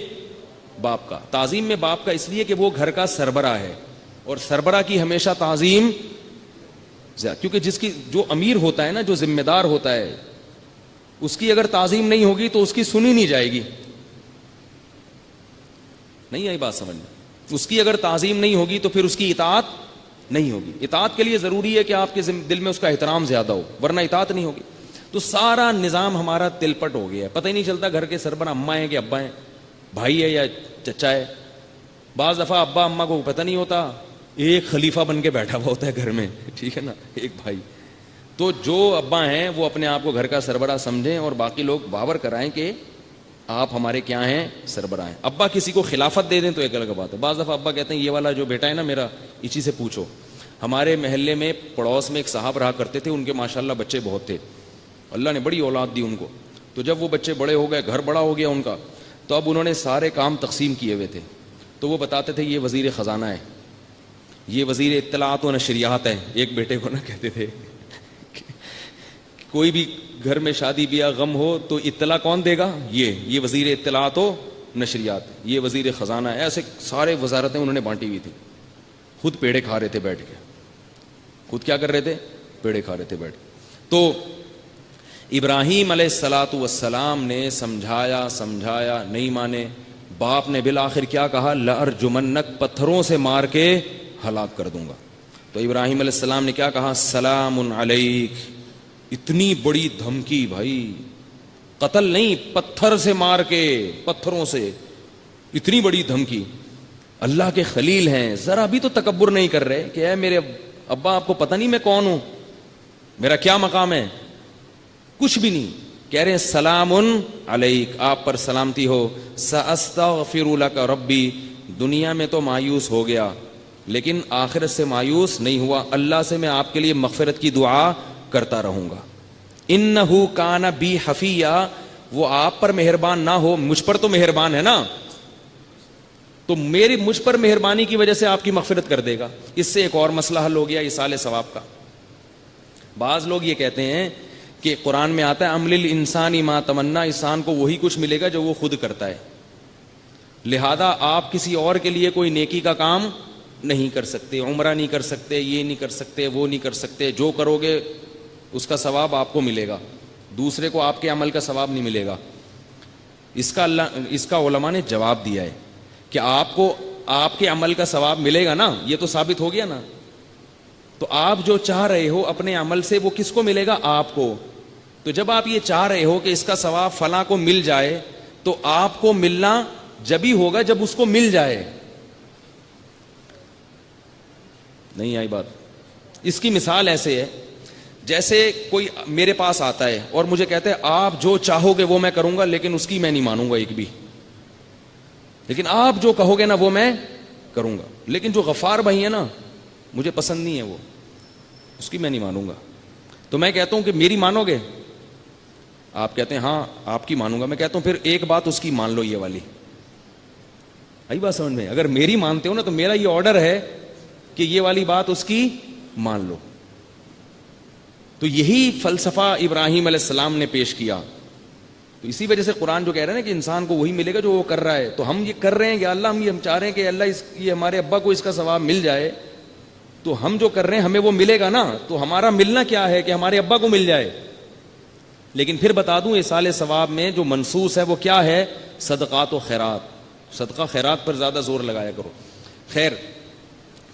باپ کا. تعظیم میں باپ کا اس لیے کہ وہ گھر کا سربراہ ہے, اور سربراہ کی ہمیشہ تعظیم زیادہ, کیونکہ جس کی جو امیر ہوتا ہے نا, جو ذمہ دار ہوتا ہے, اس کی اگر تعظیم نہیں ہوگی تو اس کی سنی نہیں جائے گی. نہیں آئی بات سمجھ میں؟ اس کی اگر تعظیم نہیں ہوگی تو پھر اس کی اطاعت نہیں ہوگی. اطاعت کے لیے ضروری ہے کہ آپ کے دل میں اس کا احترام زیادہ ہو, ورنہ اطاعت نہیں ہوگی. تو سارا نظام ہمارا تلپٹ ہو گیا ہے, پتہ ہی نہیں چلتا گھر کے سربراہ اماں ہیں کہ ابا ہیں, بھائی ہے یا چچا ہے. بعض دفعہ ابا اماں کو پتہ نہیں ہوتا, ایک خلیفہ بن کے بیٹھا ہوا ہوتا ہے گھر میں, ٹھیک ہے نا, ایک بھائی. تو جو ابا ہیں وہ اپنے آپ کو گھر کا سربراہ سمجھیں اور باقی لوگ باور کرائیں کہ آپ ہمارے کیا ہیں, سربراہ ہیں. ابا کسی کو خلافت دے دیں تو ایک الگ بات ہے. بعض دفعہ ابا کہتے ہیں یہ والا جو بیٹا ہے نا میرا, اسی سے پوچھو. ہمارے محلے میں پڑوس میں ایک صاحب رہا کرتے تھے, ان کے ماشاءاللہ بچے بہت تھے, اللہ نے بڑی اولاد دی ان کو. تو جب وہ بچے بڑے ہو گئے, گھر بڑا ہو گیا ان کا, تو اب انہوں نے سارے کام تقسیم کیے ہوئے تھے. تو وہ بتاتے تھے یہ وزیر خزانہ ہے, یہ وزیر اطلاعات و نشریات ہے. ایک بیٹے کو نا کہتے تھے کوئی بھی گھر میں شادی بیاہ غم ہو تو اطلاع کون دے گا, یہ وزیر اطلاعات و نشریات, یہ وزیر خزانہ ہے. ایسے سارے وزارتیں انہوں نے بانٹی ہوئی تھی. خود پیڑے کھا رہے تھے بیٹھ کے, خود کیا کر رہے تھے, پیڑے کھا رہے تھے بیٹھ کے. تو ابراہیم علیہ الصلاۃ والسلام نے سمجھایا نہیں مانے. باپ نے بالآخر کیا کہا, لأرجمنک, پتھروں سے مار کے ہلاک کر دوں گا. تو ابراہیم علیہ السلام نے کیا کہا, سلام علیک. اتنی بڑی دھمکی بھائی, قتل نہیں, پتھر سے مار کے, پتھروں سے, اتنی بڑی دھمکی. اللہ کے خلیل ہیں, ذرا بھی تو تکبر نہیں کر رہے کہ اے میرے ابا آپ کو پتہ نہیں میں کون ہوں, میرا کیا مقام ہے, کچھ بھی نہیں. کہہ رہے ہیں سلام علیک, آپ پر سلامتی ہو. ساستغفر لک ربی, دنیا میں تو مایوس ہو گیا لیکن آخرت سے مایوس نہیں ہوا, اللہ سے میں آپ کے لیے مغفرت کی دعا کرتا رہوں گا. انہ کان بی حفیہ, وہ آپ پر مہربان نہ ہو, مجھ پر تو مہربان ہے نا, تو مجھ پر مہربانی کی وجہ سے آپ کی مغفرت کر دے گا. اس سے ایک اور مسئلہ حل ہو گیا ایصال ثواب کا. بعض لوگ یہ کہتے ہیں کہ قرآن میں آتا ہے عمل الانسان ما تمنا, انسان کو وہی کچھ ملے گا جو وہ خود کرتا ہے, لہذا آپ کسی اور کے لیے کوئی نیکی کا کام نہیں کر سکتے, عمرہ نہیں کر سکتے, یہ نہیں کر سکتے, وہ نہیں کر سکتے. جو کرو گے اس کا ثواب آپ کو ملے گا, دوسرے کو آپ کے عمل کا ثواب نہیں ملے گا. اس کا علماء نے جواب دیا ہے کہ آپ کو آپ کے عمل کا ثواب ملے گا نا, یہ تو ثابت ہو گیا نا. تو آپ جو چاہ رہے ہو اپنے عمل سے وہ کس کو ملے گا, آپ کو. تو جب آپ یہ چاہ رہے ہو کہ اس کا ثواب فلاں کو مل جائے, تو آپ کو ملنا جبھی ہوگا جب اس کو مل جائے. نہیں آئی بات؟ اس کی مثال ایسے ہے جیسے کوئی میرے پاس آتا ہے اور مجھے کہتا ہے آپ جو چاہو گے وہ میں کروں گا, لیکن اس کی میں نہیں مانوں گا ایک بھی, لیکن آپ جو کہو گے نا وہ میں کروں گا. لیکن جو غفار بھائی ہیں نا, مجھے پسند نہیں ہے وہ, اس کی میں نہیں مانوں گا. تو میں کہتا ہوں کہ میری مانو گے, آپ کہتے ہیں ہاں آپ کی مانوں گا. میں کہتا ہوں پھر ایک بات اس کی مان لو, یہ والی. آئی بات سمجھ میں؟ اگر میری مانتے ہو نا تو میرا یہ آرڈر ہے کہ یہ والی بات اس کی مان لو. تو یہی فلسفہ ابراہیم علیہ السلام نے پیش کیا. تو اسی وجہ سے قرآن جو کہہ رہا ہے نا کہ انسان کو وہی ملے گا جو وہ کر رہا ہے. تو ہم یہ کر رہے ہیں کہ اللہ ہم چاہ رہے ہیں کہ اللہ یہ ہمارے ابا کو اس کا ثواب مل جائے, تو ہم جو کر رہے ہیں ہمیں وہ ملے گا نا. تو ہمارا ملنا کیا ہے کہ ہمارے ابا کو مل جائے. لیکن پھر بتا دوں ایصال ثواب میں جو منصوص ہے وہ کیا ہے, صدقات و خیرات. صدقہ خیرات پر زیادہ زور لگایا کرو. خیر,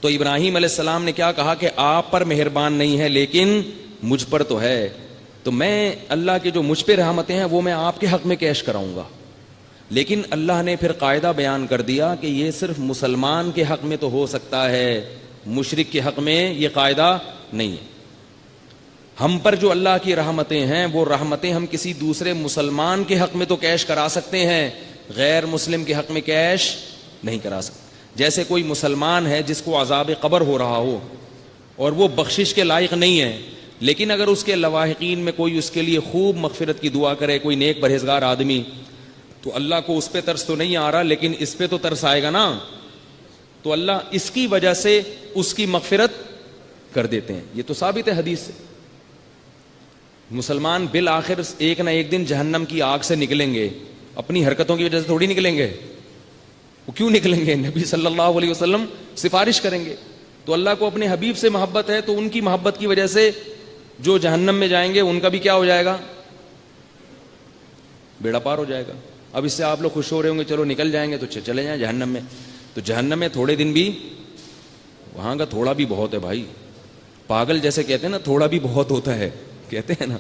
تو ابراہیم علیہ السلام نے کیا کہا کہ آپ پر مہربان نہیں ہے لیکن مجھ پر تو ہے، تو میں اللہ کے جو مجھ پہ رحمتیں ہیں وہ میں آپ کے حق میں کیش کراؤں گا. لیکن اللہ نے پھر قاعدہ بیان کر دیا کہ یہ صرف مسلمان کے حق میں تو ہو سکتا ہے، مشرک کے حق میں یہ قاعدہ نہیں ہے. ہم پر جو اللہ کی رحمتیں ہیں وہ رحمتیں ہم کسی دوسرے مسلمان کے حق میں تو کیش کرا سکتے ہیں، غیر مسلم کے حق میں کیش نہیں کرا سکتے. جیسے کوئی مسلمان ہے جس کو عذاب قبر ہو رہا ہو اور وہ بخشش کے لائق نہیں ہے، لیکن اگر اس کے لواحقین میں کوئی اس کے لیے خوب مغفرت کی دعا کرے، کوئی نیک پرہیزگار آدمی، تو اللہ کو اس پہ ترس تو نہیں آ رہا لیکن اس پہ تو ترس آئے گا نا، تو اللہ اس کی وجہ سے اس کی مغفرت کر دیتے ہیں. یہ تو ثابت ہے حدیث سے. مسلمان بالآخر ایک نہ ایک دن جہنم کی آگ سے نکلیں گے، اپنی حرکتوں کی وجہ سے تھوڑی نکلیں گے. وہ کیوں نکلیں گے؟ نبی صلی اللہ علیہ وسلم سفارش کریں گے. تو اللہ کو اپنے حبیب سے محبت ہے، تو ان کی محبت کی وجہ سے جو جہنم میں جائیں گے ان کا بھی کیا ہو جائے گا؟ بیڑا پار ہو جائے گا. اب اس سے آپ لوگ خوش ہو رہے ہوں گے چلو نکل جائیں گے تو چلے جائیں جہنم میں. تو جہنم میں تھوڑے دن بھی، وہاں کا تھوڑا بھی بہت ہے بھائی. پاگل جیسے کہتے ہیں نا، تھوڑا بھی بہت ہوتا ہے، کہتے ہیں نا.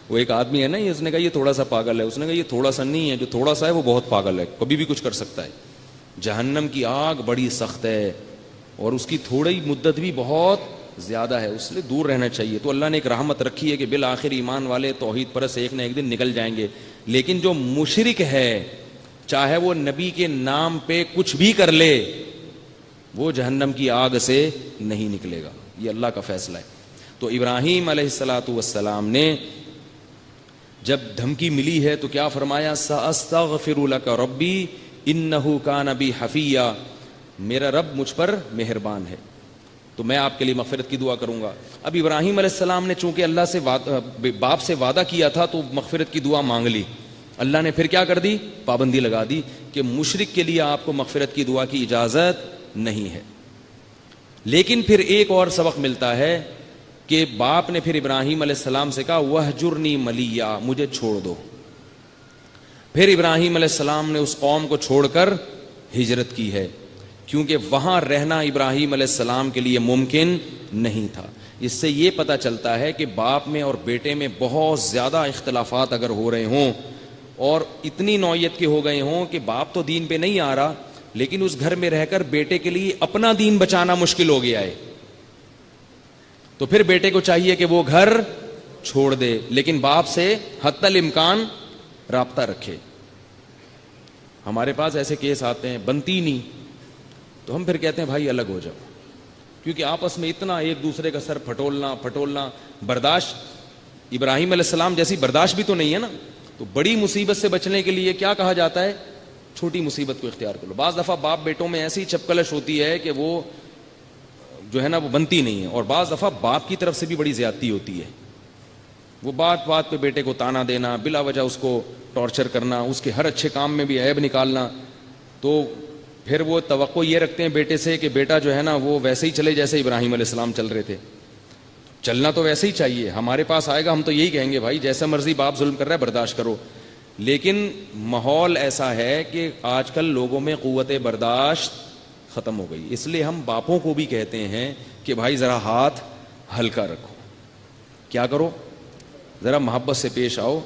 وہ ایک آدمی ہے نا، اس نے کہا یہ تھوڑا سا پاگل ہے، اس نے کہا یہ تھوڑا سا نہیں ہے، جو تھوڑا سا ہے وہ بہت پاگل ہے، کبھی بھی کچھ کر سکتا ہے. جہنم کی آگ بڑی سخت ہے اور اس کی تھوڑی مدت بھی بہت زیادہ ہے، اس لیے دور رہنا چاہیے. تو اللہ نے ایک رحمت رکھی ہے کہ بالآخر ایمان والے توحید پرست ایک نہ ایک دن نکل جائیں گے. لیکن جو مشرک ہے چاہے وہ نبی کے نام پہ کچھ بھی کر لے، وہ جہنم کی آگ سے نہیں نکلے گا. یہ اللہ کا فیصلہ ہے. تو ابراہیم علیہ الصلاۃ والسلام نے جب دھمکی ملی ہے تو کیا فرمایا؟ سأستغفر لک ربی انہ کان بی حفیہ، میرا رب مجھ پر مہربان ہے تو میں آپ کے لیے مغفرت کی دعا کروں گا. اب ابراہیم علیہ السلام نے چونکہ اللہ سے باپ سے وعدہ کیا تھا تو مغفرت کی دعا مانگ لی. اللہ نے پھر کیا کر دی؟ پابندی لگا دی کہ مشرک کے لیے آپ کو مغفرت کی دعا کی اجازت نہیں ہے. لیکن پھر ایک اور سبق ملتا ہے کہ باپ نے پھر ابراہیم علیہ السلام سے کہا وَهْجُرْنِي مَلِيًّا، مجھے چھوڑ دو. پھر ابراہیم علیہ السلام نے اس قوم کو چھوڑ کر ہجرت کی ہے، کیونکہ وہاں رہنا ابراہیم علیہ السلام کے لیے ممکن نہیں تھا. اس سے یہ پتہ چلتا ہے کہ باپ میں اور بیٹے میں بہت زیادہ اختلافات اگر ہو رہے ہوں اور اتنی نوعیت کے ہو گئے ہوں کہ باپ تو دین پہ نہیں آ رہا لیکن اس گھر میں رہ کر بیٹے کے لیے اپنا دین بچانا مشکل ہو گیا ہے، تو پھر بیٹے کو چاہیے کہ وہ گھر چھوڑ دے لیکن باپ سے حتی الامکان رابطہ رکھے. ہمارے پاس ایسے کیس آتے ہیں بنتی نہیں، تو ہم پھر کہتے ہیں بھائی الگ ہو جاؤ، کیونکہ آپس میں اتنا ایک دوسرے کا سر پھٹولنا برداشت ابراہیم علیہ السلام جیسی برداشت بھی تو نہیں ہے نا. تو بڑی مصیبت سے بچنے کے لیے کیا کہا جاتا ہے؟ چھوٹی مصیبت کو اختیار کر لو. بعض دفعہ باپ بیٹوں میں ایسی چپکلش ہوتی ہے کہ وہ جو ہے نا وہ بنتی نہیں ہے، اور بعض دفعہ باپ کی طرف سے بھی بڑی زیادتی ہوتی ہے. وہ بات بات پہ بیٹے کو تانا دینا، بلا وجہ اس کو ٹارچر کرنا، اس کے ہر اچھے کام میں بھی عیب نکالنا. تو پھر وہ توقع یہ رکھتے ہیں بیٹے سے کہ بیٹا جو ہے نا وہ ویسے ہی چلے جیسے ابراہیم علیہ السلام چل رہے تھے. چلنا تو ویسے ہی چاہیے. ہمارے پاس آئے گا ہم تو یہی کہیں گے بھائی جیسا مرضی باپ ظلم کر رہا ہے برداشت کرو. لیکن ماحول ایسا ہے کہ آج کل لوگوں میں قوت برداشت ختم ہو گئی، اس لیے ہم باپوں کو بھی کہتے ہیں کہ بھائی ذرا ہاتھ ہلکا رکھو. کیا کرو؟ ذرا محبت سے پیش آؤ،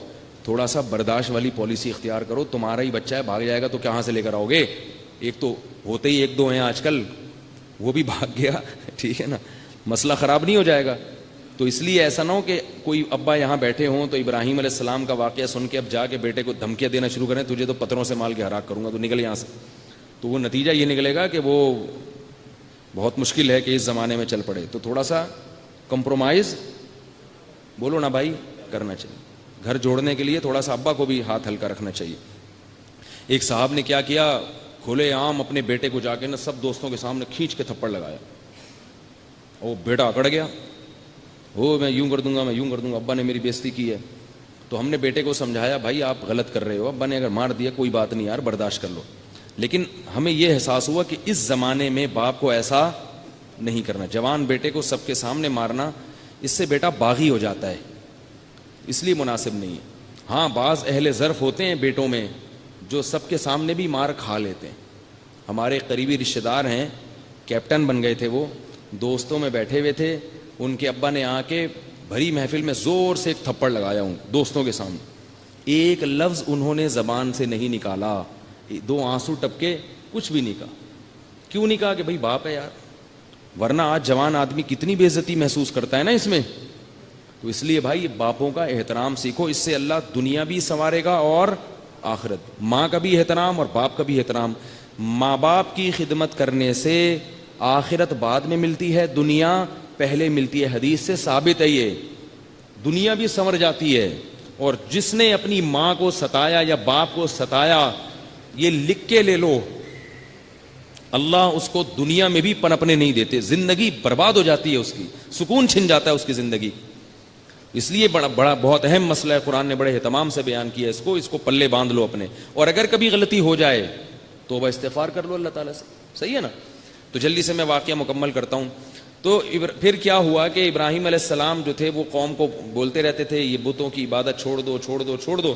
تھوڑا سا برداشت والی پالیسی اختیار کرو. تمہارا ہی بچہ ہے، بھاگ جائے گا تو کہاں سے لے کر آؤ گے؟ ایک تو ہوتے ہی ایک دو ہیں آج کل، وہ بھی بھاگ گیا، ٹھیک ہے نا، مسئلہ خراب نہیں ہو جائے گا. تو اس لیے ایسا نہ ہو کہ کوئی ابا یہاں بیٹھے ہوں تو ابراہیم علیہ السلام کا واقعہ سن کے اب جا کے بیٹے کو دھمکیاں دینا شروع کریں تجھے تو پتھروں سے مال کے ہلاک کروں گا، تو نکل یہاں سے. تو وہ نتیجہ یہ نکلے گا کہ وہ بہت مشکل ہے کہ اس زمانے میں چل پڑے. تو تھوڑا سا کمپرومائز بولو نا بھائی کرنا چاہیے. گھر جوڑنے کے لیے تھوڑا سا ابا کو بھی ہاتھ ہلکا رکھنا چاہیے. ایک صاحب نے کیا کیا، کھلے عام اپنے بیٹے کو جا کے نا سب دوستوں کے سامنے کھینچ کے تھپڑ لگایا. وہ بیٹا اکڑ گیا، وہ میں یوں کر دوں گا، میں یوں کر دوں گا، ابا نے میری بےزتی کی ہے. تو ہم نے بیٹے کو سمجھایا بھائی آپ غلط کر رہے ہو، ابا نے اگر مار دیا کوئی بات نہیں یار برداشت کر لو. لیکن ہمیں یہ احساس ہوا کہ اس زمانے میں باپ کو ایسا نہیں کرنا. جوان بیٹے کو سب کے سامنے مارنا، اس سے بیٹا باغی ہو جاتا ہے، اس لیے مناسب نہیں ہے. ہاں بعض اہل ظرف ہوتے ہیں بیٹوں میں جو سب کے سامنے بھی مار کھا لیتے ہیں. ہمارے قریبی رشتہ دار ہیں کیپٹن بن گئے تھے وہ, دوستوں میں بیٹھے ہوئے تھے, ان کے ابا نے آ کے بھری محفل میں زور سے ایک تھپڑ لگایا ان دوستوں کے سامنے, ایک لفظ انہوں نے زبان سے نہیں نکالا, 2 آنسو ٹپکے, کچھ بھی نہیں کہا. کیوں نہیں کہا؟ کہ بھائی باپ ہے یار, ورنہ آج جوان آدمی کتنی بے عزتی محسوس کرتا ہے نا اس میں. تو اس لیے بھائی باپوں کا احترام سیکھو, اس سے اللہ دنیا بھی سنوارے گا اور آخرت. ماں کا بھی احترام اور باپ کا بھی احترام. ماں باپ کی خدمت کرنے سے آخرت بعد میں ملتی ہے, دنیا پہلے ملتی ہے. حدیث سے ثابت ہے یہ, دنیا بھی سنور جاتی ہے. اور جس نے اپنی ماں کو ستایا یا باپ کو ستایا, یہ لکھ کے لے لو, اللہ اس کو دنیا میں بھی پنپنے نہیں دیتے, زندگی برباد ہو جاتی ہے, اس کی سکون چھن جاتا ہے اس کی زندگی. اس لیے بڑا بہت اہم مسئلہ ہے, قرآن نے بڑے اہتمام سے بیان کیا اس کو پلے باندھ لو اپنے. اور اگر کبھی غلطی ہو جائے توبہ استغفار کر لو اللہ تعالیٰ سے, صحیح ہے نا. تو جلدی سے میں واقعہ مکمل کرتا ہوں. تو پھر کیا ہوا کہ ابراہیم علیہ السلام جو تھے وہ قوم کو بولتے رہتے تھے یہ بتوں کی عبادت چھوڑ دو چھوڑ دو چھوڑ دو,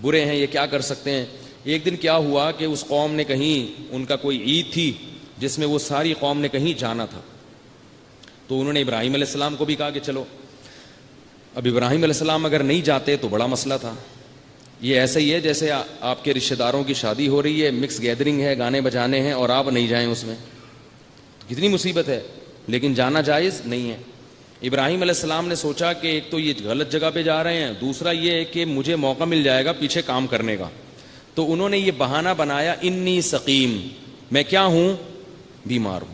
برے ہیں یہ کیا کر سکتے ہیں. ایک دن کیا ہوا کہ اس قوم نے کہیں, ان کا کوئی عید تھی جس میں وہ ساری قوم نے کہیں جانا تھا, تو انہوں نے ابراہیم علیہ السلام کو بھی کہا کہ چلو. اب ابراہیم علیہ السلام اگر نہیں جاتے تو بڑا مسئلہ تھا. یہ ایسا ہی ہے جیسے آپ کے رشتہ داروں کی شادی ہو رہی ہے, مکس گیدرنگ ہے, گانے بجانے ہیں, اور آپ نہیں جائیں اس میں, تو کتنی مصیبت ہے. لیکن جانا جائز نہیں ہے. ابراہیم علیہ السلام نے سوچا کہ ایک تو یہ غلط جگہ پہ جا رہے ہیں, دوسرا یہ ہے کہ مجھے موقع مل جائے گا پیچھے کام کرنے کا. تو انہوں نے یہ بہانہ بنایا, انی سقیم, میں کیا ہوں, بیمار ہوں.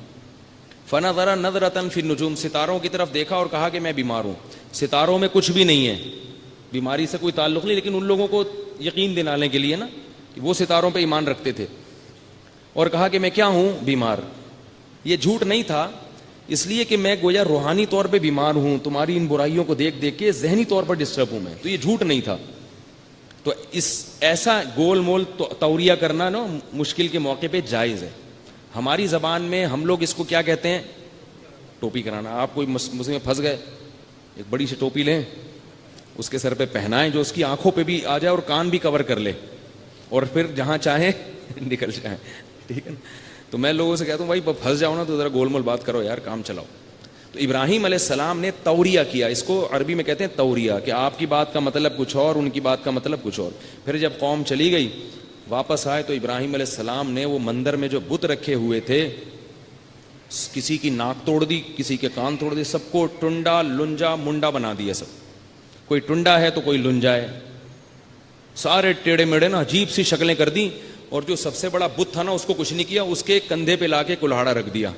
فنظر نظرۃ فی النجوم, ستاروں کی طرف دیکھا اور کہا کہ میں بیمار ہوں. ستاروں میں کچھ بھی نہیں ہے, بیماری سے کوئی تعلق نہیں, لیکن ان لوگوں کو یقین دلانے کے لیے نا, کہ وہ ستاروں پہ ایمان رکھتے تھے. اور کہا کہ میں کیا ہوں, بیمار. یہ جھوٹ نہیں تھا, اس لیے کہ میں گویا روحانی طور پہ بیمار ہوں, تمہاری ان برائیوں کو دیکھ دیکھ کے ذہنی طور پر ڈسٹرب ہوں میں. تو یہ جھوٹ نہیں تھا. تو ایسا گول مول توریہ کرنا نا مشکل کے موقع پہ جائز ہے. ہماری زبان میں ہم لوگ اس کو کیا کہتے ہیں, ٹوپی کرانا. آپ کوئی مسئلے میں پھنس گئے, ایک بڑی سی ٹوپی لیں, اس کے سر پہ پہنائیں جو اس کی آنکھوں پہ بھی آ جائے اور کان بھی کور کر لے, اور پھر جہاں چاہیں نکل جائیں, ٹھیک ہے نا. تو میں لوگوں سے کہتا ہوں بھائی پھنس جاؤ نا تو ذرا گول مول بات کرو یار, کام چلاؤ. تو ابراہیم علیہ السلام نے توریہ کیا, اس کو عربی میں کہتے ہیں توریہ, کہ آپ کی بات کا مطلب کچھ اور, ان کی بات کا مطلب کچھ اور. پھر جب قوم چلی گئی, واپس آئے, تو ابراہیم علیہ السلام نے وہ مندر میں جو بت رکھے ہوئے تھے, کسی کی ناک توڑ دی, کسی کے کان توڑ دی, سب کو ٹنڈا لنجا منڈا بنا دیا. سب کوئی ٹنڈا ہے تو کوئی لنجا ہے, سارے ٹیڑے میڑے نا عجیب سی شکلیں کر دی. اور جو سب سے بڑا بت تھا نا, اس کو کچھ نہیں کیا, اس کے کندھے پہ لا کے کلہاڑا رکھ دیا,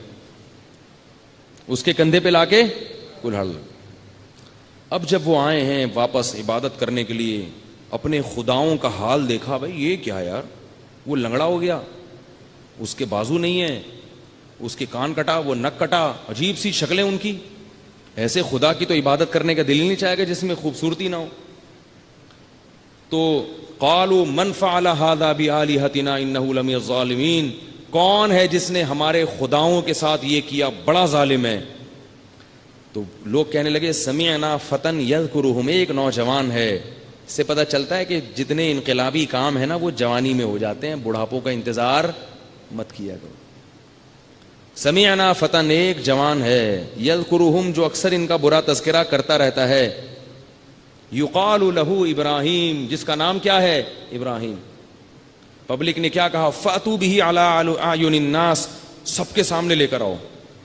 اس کے کندھے پہ لا کے کلہاڑا. اب جب وہ آئے ہیں واپس عبادت کرنے کے لیے, اپنے خداؤں کا حال دیکھا, بھائی یہ کیا یار, وہ لنگڑا ہو گیا, اس کے بازو نہیں ہے, اس کے کان کٹا, وہ نک کٹا, عجیب سی شکلیں ان کی. ایسے خدا کی تو عبادت کرنے کا دل ہی نہیں چاہے گا جس میں خوبصورتی نہ ہو. تو قالوا من فعل هذا بآلهتنا انه لمن الظالمین, کون ہے جس نے ہمارے خداؤں کے ساتھ یہ کیا, بڑا ظالم ہے. تو لوگ کہنے لگے سمعنا فتن یذکرہم, ایک نوجوان ہے. اس سے پتہ چلتا ہے کہ جتنے انقلابی کام ہیں نا وہ جوانی میں ہو جاتے ہیں, بڑھاپوں کا انتظار مت کیا کرو. سمعنا فتن, ایک جوان ہے, یذکرہم, جو اکثر ان کا برا تذکرہ کرتا رہتا ہے. یقال لہ ابراہیم, جس کا نام کیا ہے, ابراہیم. پبلک نے کیا کہا, فاتوا بہ علی اعین الناس, سب کے سامنے لے کر آؤ.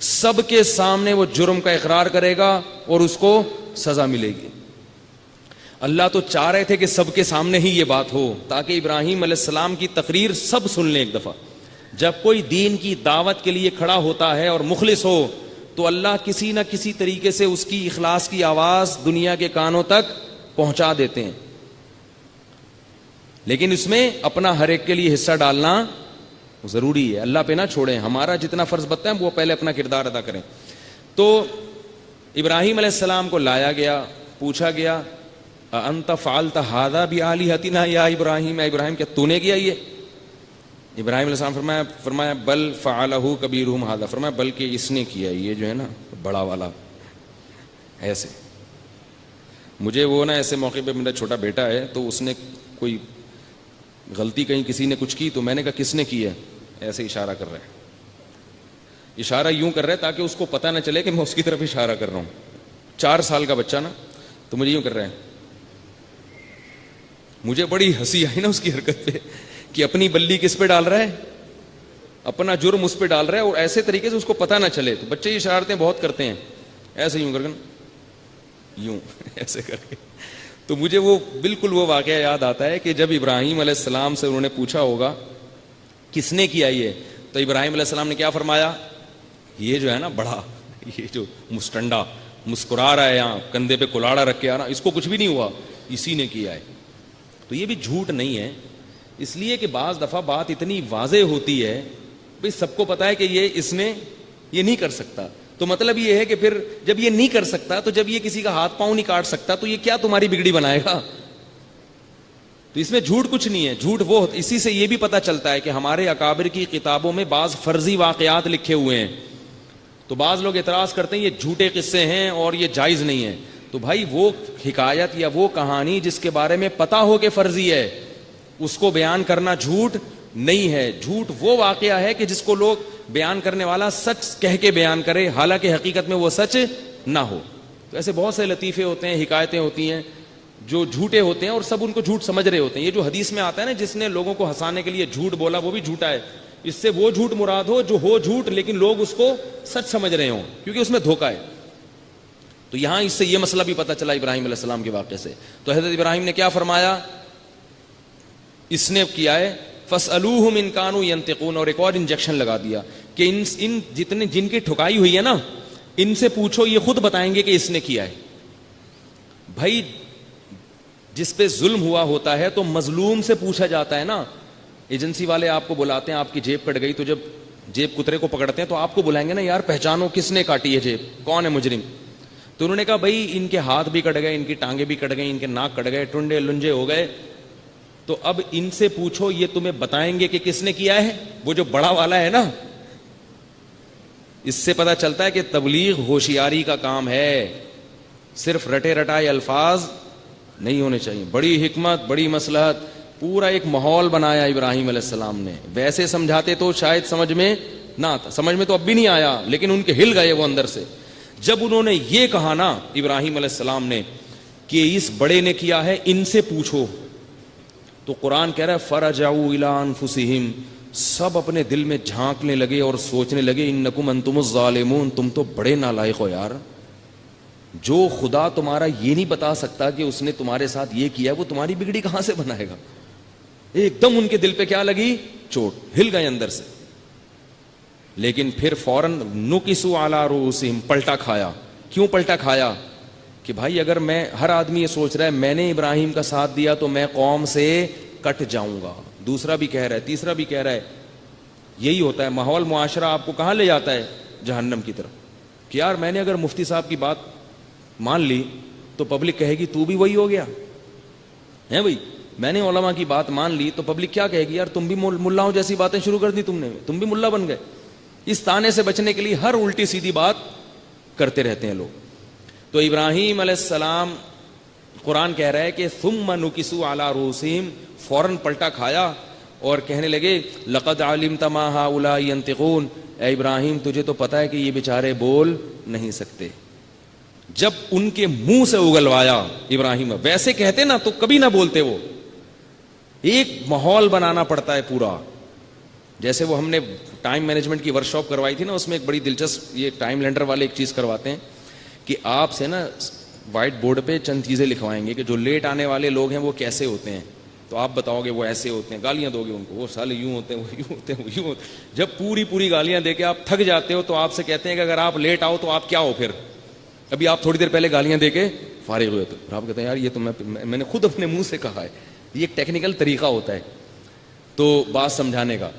سب کے سامنے وہ جرم کا اقرار کرے گا اور اس کو سزا ملے گی. اللہ تو چاہ رہے تھے کہ سب کے سامنے ہی یہ بات ہو, تاکہ ابراہیم علیہ السلام کی تقریر سب سن لیں ایک دفعہ. جب کوئی دین کی دعوت کے لیے کھڑا ہوتا ہے اور مخلص ہو, تو اللہ کسی نہ کسی طریقے سے اس کی اخلاص کی آواز دنیا کے کانوں تک پہنچا دیتے ہیں. لیکن اس میں اپنا ہر ایک کے لیے حصہ ڈالنا ضروری ہے, اللہ پہ نہ چھوڑیں. ہمارا جتنا فرض بنتا ہے وہ پہلے اپنا کردار ادا کریں. تو ابراہیم علیہ السلام کو لایا گیا, پوچھا گیا انت فعلت هذا بآلهتنا یا ابراہیم, اے ابراہیم کیا تو نے کیا یہ؟ ابراہیم علیہ السلام فرمایا بل فعلہ کبیرہم ھذا, فرمایا بلکہ اس نے کیا, یہ جو ہے نا بڑا والا. ایسے مجھے وہ نا ایسے موقع پہ, میرا چھوٹا بیٹا ہے تو اس نے کوئی غلطی کہیں کسی نے کچھ کی, تو میں نے کہا کس نے کی ہے, ایسے اشارہ کر رہا ہے. اشارہ یوں کر رہا ہے تاکہ اس کو پتہ نہ چلے کہ میں اس کی طرف اشارہ کر رہا ہوں. 4 سال کا بچہ نا, تو مجھے یوں کر رہا ہے. مجھے بڑی ہنسی آئی نا اس کی حرکت پہ کہ اپنی بلی کس پہ ڈال رہا ہے, اپنا جرم اس پہ ڈال رہا ہے, اور ایسے طریقے سے اس کو پتہ نہ چلے. تو بچے یہ اشارتیں بہت کرتے ہیں, ایسے یوں کر کے یوں ایسے کر کے. تو مجھے وہ بالکل وہ واقعہ یاد آتا ہے کہ جب ابراہیم علیہ السلام سے انہوں نے پوچھا ہوگا کس نے کیا یہ, تو ابراہیم علیہ السلام نے کیا فرمایا, یہ جو ہے نا بڑا, یہ جو مسٹنڈا مسکرا رہا ہے یہاں کندھے پہ کلاڑا رکھ کے آ رہا, اس کو کچھ بھی نہیں ہوا, اسی نے کیا ہے. تو یہ بھی جھوٹ نہیں ہے, اس لیے کہ بعض دفعہ بات اتنی واضح ہوتی ہے, بھئی سب کو پتا ہے کہ یہ اس نے یہ نہیں کر سکتا. تو مطلب یہ ہے کہ پھر جب یہ نہیں کر سکتا, تو جب یہ کسی کا ہاتھ پاؤں نہیں کاٹ سکتا, تو یہ کیا تمہاری بگڑی بنائے گا؟ تو اس میں جھوٹ کچھ نہیں ہے. جھوٹ وہ, اسی سے یہ بھی پتہ چلتا ہے کہ ہمارے اکابر کی کتابوں میں بعض فرضی واقعات لکھے ہوئے ہیں. تو بعض لوگ اعتراض کرتے ہیں یہ جھوٹے قصے ہیں اور یہ جائز نہیں ہے. تو بھائی وہ حکایت یا وہ کہانی جس کے بارے میں پتہ ہو کہ فرضی ہے, اس کو بیان کرنا جھوٹ نہیں ہے. جھوٹ وہ واقعہ ہے کہ جس کو لوگ بیان کرنے والا سچ کہہ کے بیان کرے, حالانکہ حقیقت میں وہ سچ نہ ہو. تو ایسے بہت سے لطیفے ہوتے ہیں, حکایتیں ہوتی ہیں جو جھوٹے ہوتے ہیں اور سب ان کو جھوٹ سمجھ رہے ہوتے ہیں. یہ جو حدیث میں آتا ہے نا, جس نے لوگوں کو ہنسانے کے لیے جھوٹ بولا وہ بھی جھوٹا ہے. اس سے وہ جھوٹ مراد ہو جو ہو جھوٹ لیکن لوگ اس کو سچ سمجھ رہے ہوں, کیونکہ اس میں دھوکہ ہے. تو یہاں اس سے یہ مسئلہ بھی پتہ چلا ابراہیم علیہ السلام کے واقعے سے. تو حضرت ابراہیم نے کیا فرمایا, اس نے کیا ہے فَاسْأَلُوهُمْ إِنْ كَانُوا يَنْطِقُونَ, اور ایک اور انجیکشن لگا دیا کہ ان جتنے جن کی ٹھکائی ہوئی ہے نا, ان سے پوچھو, یہ خود بتائیں گے کہ اس نے کیا ہے. بھائی جس پہ ظلم ہوا ہوتا ہے تو مظلوم سے پوچھا جاتا ہے نا. ایجنسی والے آپ کو بلاتے ہیں, آپ کی جیب کٹ گئی, تو جب جیب کترے کو پکڑتے ہیں تو آپ کو بلائیں گے نا, یار پہچانو کس نے کاٹی ہے جیب, کون ہے مجرم. تو انہوں نے کہا بھائی ان کے ہاتھ بھی کٹ گئے, ان کی ٹانگیں بھی کٹ گئی, ان کے ناک کٹ گئے, ٹنڈے لنجے ہو گئے, تو اب ان سے پوچھو, یہ تمہیں بتائیں گے کہ کس نے کیا ہے. وہ جو بڑا والا ہے نا, اس سے پتہ چلتا ہے کہ تبلیغ ہوشیاری کا کام ہے, صرف رٹے رٹائے الفاظ نہیں ہونے چاہیے. بڑی حکمت, بڑی مصلحت, پورا ایک ماحول بنایا ابراہیم علیہ السلام نے. ویسے سمجھاتے تو شاید سمجھ میں نہ آتا, سمجھ میں تو اب بھی نہیں آیا, لیکن ان کے ہل گئے وہ اندر سے. جب انہوں نے یہ کہا نا ابراہیم علیہ السلام نے کہ اس بڑے نے کیا ہے, ان سے پوچھو, تو قرآن کہہ رہا ہے فَرَجَعُوا إِلَىٰ أَنفُسِهِمْ, سب اپنے دل میں جھانکنے لگے اور سوچنے لگے اِنَّكُمْ أَنْتُمُ الظَّالِمُونَ, تم تو بڑے نالائق ہو یار. جو خدا تمہارا یہ نہیں بتا سکتا کہ اس نے تمہارے ساتھ یہ کیا, وہ تمہاری بگڑی کہاں سے بنائے گا. ایک دم ان کے دل پہ کیا لگی, چوٹ, ہل گئے اندر سے. لیکن پھر فوراً نُكِسُوا عَلَىٰ رُؤُوسِهِمْ, پلٹا کھایا. کیوں پلٹا کھایا؟ کہ بھائی اگر میں, ہر آدمی یہ سوچ رہا ہے میں نے ابراہیم کا ساتھ دیا تو میں قوم سے کٹ جاؤں گا. دوسرا بھی کہہ رہا ہے, تیسرا بھی کہہ رہا ہے. یہی ہوتا ہے ماحول, معاشرہ آپ کو کہاں لے جاتا ہے, جہنم کی طرف. کہ یار میں نے اگر مفتی صاحب کی بات مان لی تو پبلک کہے گی تو بھی وہی ہو گیا ہے. بھائی میں نے علماء کی بات مان لی تو پبلک کیا کہے گی, یار تم بھی ملاؤں جیسی باتیں شروع کر دی, تم بھی ملا بن گئے. اس طانے سے بچنے کے لیے ہر الٹی سیدھی بات کرتے رہتے ہیں لوگ. تو ابراہیم علیہ السلام, قرآن کہہ رہا ہے کہ ثم نکسوا علی رؤوسہم, فوراً پلٹا کھایا اور کہنے لگے لقد علمت ما هؤلاء ينطقون, اے ابراہیم تجھے تو پتا ہے کہ یہ بیچارے بول نہیں سکتے. جب ان کے منہ سے اگلوایا ابراہیم, ویسے کہتے نا تو کبھی نہ بولتے. وہ ایک ماحول بنانا پڑتا ہے پورا. جیسے وہ ہم نے ٹائم مینجمنٹ کی ورکشاپ کروائی تھی نا, اس میں ایک بڑی دلچسپ, یہ ٹائم لینڈر والے ایک چیز کرواتے ہیں کہ آپ سے نا وائٹ بورڈ پہ چند چیزیں لکھوائیں گے کہ جو لیٹ آنے والے لوگ ہیں وہ کیسے ہوتے ہیں. تو آپ بتاؤ گے وہ ایسے ہوتے ہیں, گالیاں دو گے ان کو, وہ سالے یوں ہوتے ہیں, وہ یوں ہوتے ہیں, وہ یوں ہوتے ہیں. جب پوری گالیاں دے کے آپ تھک جاتے ہو تو آپ سے کہتے ہیں کہ اگر آپ لیٹ آؤ تو آپ کیا ہو. پھر ابھی آپ تھوڑی دیر پہلے گالیاں دے کے فارغ ہوئے تو آپ کہتے ہیں یار یہ تو میں نے خود اپنے منہ سے کہا ہے. یہ ایک ٹیکنیکل طریقہ ہوتا ہے تو بات سمجھانے کا.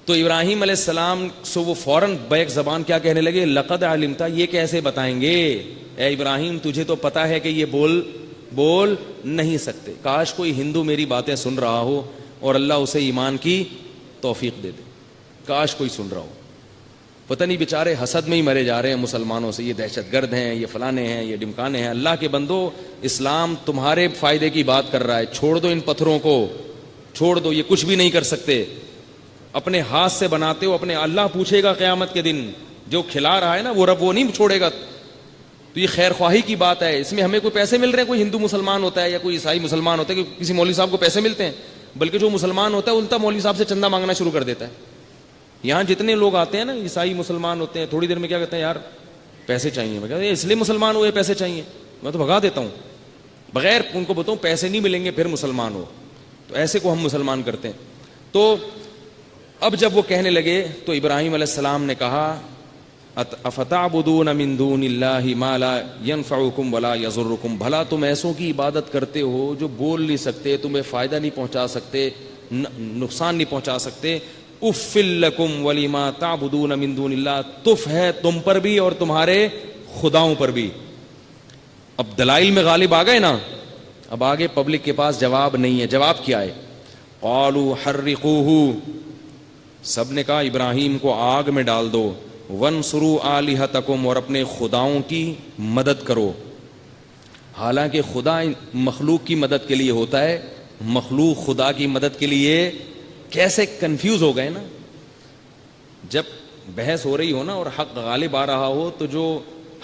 تو ابراہیم علیہ السلام سو وہ فوراً بیک زبان کیا کہنے لگے, لقد علمتا, یہ کیسے بتائیں گے, اے ابراہیم تجھے تو پتا ہے کہ یہ بول نہیں سکتے. کاش کوئی ہندو میری باتیں سن رہا ہو اور اللہ اسے ایمان کی توفیق دے دے. کاش کوئی سن رہا ہو. پتہ نہیں بیچارے حسد میں ہی مرے جا رہے ہیں مسلمانوں سے, یہ دہشت گرد ہیں, یہ فلانے ہیں, یہ ڈمکانے ہیں. اللہ کے بندو, اسلام تمہارے فائدے کی بات کر رہا ہے. چھوڑ دو ان پتھروں کو, چھوڑ دو, یہ کچھ بھی نہیں کر سکتے. اپنے ہاتھ سے بناتے ہو اپنے, اللہ پوچھے گا قیامت کے دن, جو کھلا رہا ہے نا وہ رب وہ نہیں چھوڑے گا. تو یہ خیر خواہی کی بات ہے, اس میں ہمیں کوئی پیسے مل رہے ہیں, کوئی ہندو مسلمان ہوتا ہے یا کوئی عیسائی مسلمان ہوتا ہے کہ کسی مولوی صاحب کو پیسے ملتے ہیں, بلکہ جو مسلمان ہوتا ہے الٹا مولوی صاحب سے چندہ مانگنا شروع کر دیتا ہے. یہاں جتنے لوگ آتے ہیں نا عیسائی مسلمان ہوتے ہیں, تھوڑی دیر میں کیا کہتے ہیں, یار پیسے چاہیے. میں کہتا ہوں اس لیے مسلمان ہوئے پیسے چاہیے, میں تو بھگا دیتا ہوں بغیر ان کو بتاؤں پیسے نہیں ملیں گے پھر مسلمان ہو. تو ایسے کو ہم مسلمان کرتے ہیں. تو اب جب وہ کہنے لگے تو ابراہیم علیہ السلام نے کہا افتعبدون من دون اللہ ما لا ينفعکم ولا یضرکم, بھلا تم ایسوں کی عبادت کرتے ہو جو بول نہیں سکتے, تمہیں فائدہ نہیں پہنچا سکتے, نقصان نہیں پہنچا سکتے. اف لکم ولما تعبدون من دون اللہ, تف ہے تم پر بھی اور تمہارے خداؤں پر بھی. اب دلائل میں غالب آ گئے نا, اب آگے پبلک کے پاس جواب نہیں ہے. جواب کیا ہے؟ قالوا حرقوہ, سب نے کہا ابراہیم کو آگ میں ڈال دو. وانصروا آلہتکم, اور اپنے خداؤں کی مدد کرو. حالانکہ خدا مخلوق کی مدد کے لیے ہوتا ہے, مخلوق خدا کی مدد کے لیے کیسے کنفیوز ہو گئے نا. جب بحث ہو رہی ہو نا اور حق غالب آ رہا ہو تو جو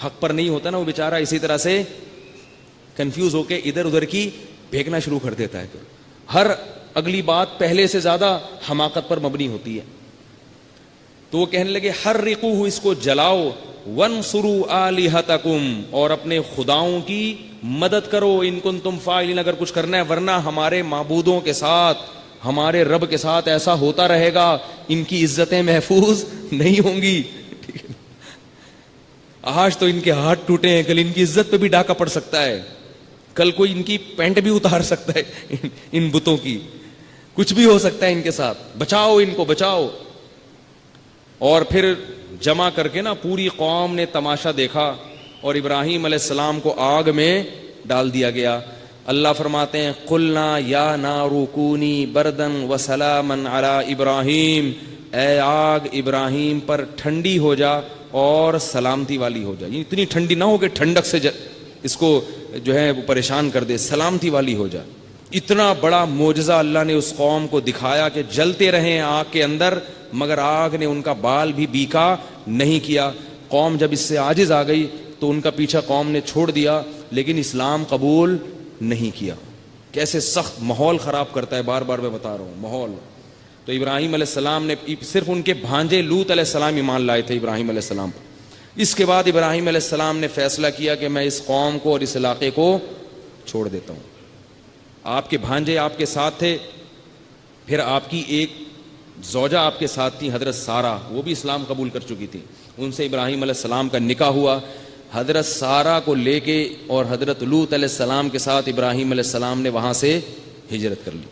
حق پر نہیں ہوتا نا وہ بیچارہ اسی طرح سے کنفیوز ہو کے ادھر ادھر کی پھینکنا شروع کر دیتا ہے. ہر اگلی بات پہلے سے زیادہ حماقت پر مبنی ہوتی ہے. تو وہ کہنے لگے حرقوہ, اس کو جلاؤ. وانصروا آلہتکم, اور اپنے خداؤں کی مدد کرو. ان کنتم فاعلین, اگر کچھ کرنا ہے, ورنہ ہمارے معبودوں کے ساتھ, ہمارے رب کے ساتھ ایسا ہوتا رہے گا, ان کی عزتیں محفوظ نہیں ہوں گی. آج تو ان کے ہاتھ ٹوٹے ہیں, کل ان کی عزت پہ بھی ڈاکہ پڑ سکتا ہے, کل کوئی ان کی پینٹ بھی اتار سکتا ہے ان بتوں کی, کچھ بھی ہو سکتا ہے ان کے ساتھ. بچاؤ ان کو, بچاؤ. اور پھر جمع کر کے نا پوری قوم نے تماشا دیکھا اور ابراہیم علیہ السلام کو آگ میں ڈال دیا گیا. اللہ فرماتے ہیں قلنا یا نار کونی بردن وسلاما علی ابراہیم, اے آگ ابراہیم پر ٹھنڈی ہو جا اور سلامتی والی ہو جا. اتنی ٹھنڈی نہ ہو کہ ٹھنڈک سے اس کو جو ہے وہ پریشان کر دے, سلامتی والی ہو جا. اتنا بڑا معجزہ اللہ نے اس قوم کو دکھایا کہ جلتے رہے آگ کے اندر, مگر آگ نے ان کا بال بھی بیکا نہیں کیا. قوم جب اس سے عاجز آ گئی تو ان کا پیچھا قوم نے چھوڑ دیا, لیکن اسلام قبول نہیں کیا. کیسے سخت ماحول خراب کرتا ہے, بار بار میں بتا رہا ہوں ماحول. تو ابراہیم علیہ السلام نے, صرف ان کے بھانجے لوط علیہ السلام ایمان لائے تھے ابراہیم علیہ السلام پر. اس کے بعد ابراہیم علیہ السلام نے فیصلہ کیا کہ میں اس قوم کو اور اس علاقے کو چھوڑ دیتا ہوں. آپ کے بھانجے آپ کے ساتھ تھے, پھر آپ کی ایک زوجہ آپ کے ساتھ تھی حضرت سارہ, وہ بھی اسلام قبول کر چکی تھی. ان سے ابراہیم علیہ السلام کا نکاح ہوا. حضرت سارہ کو لے کے اور حضرت لوط علیہ السلام کے ساتھ ابراہیم علیہ السلام نے وہاں سے ہجرت کر لی.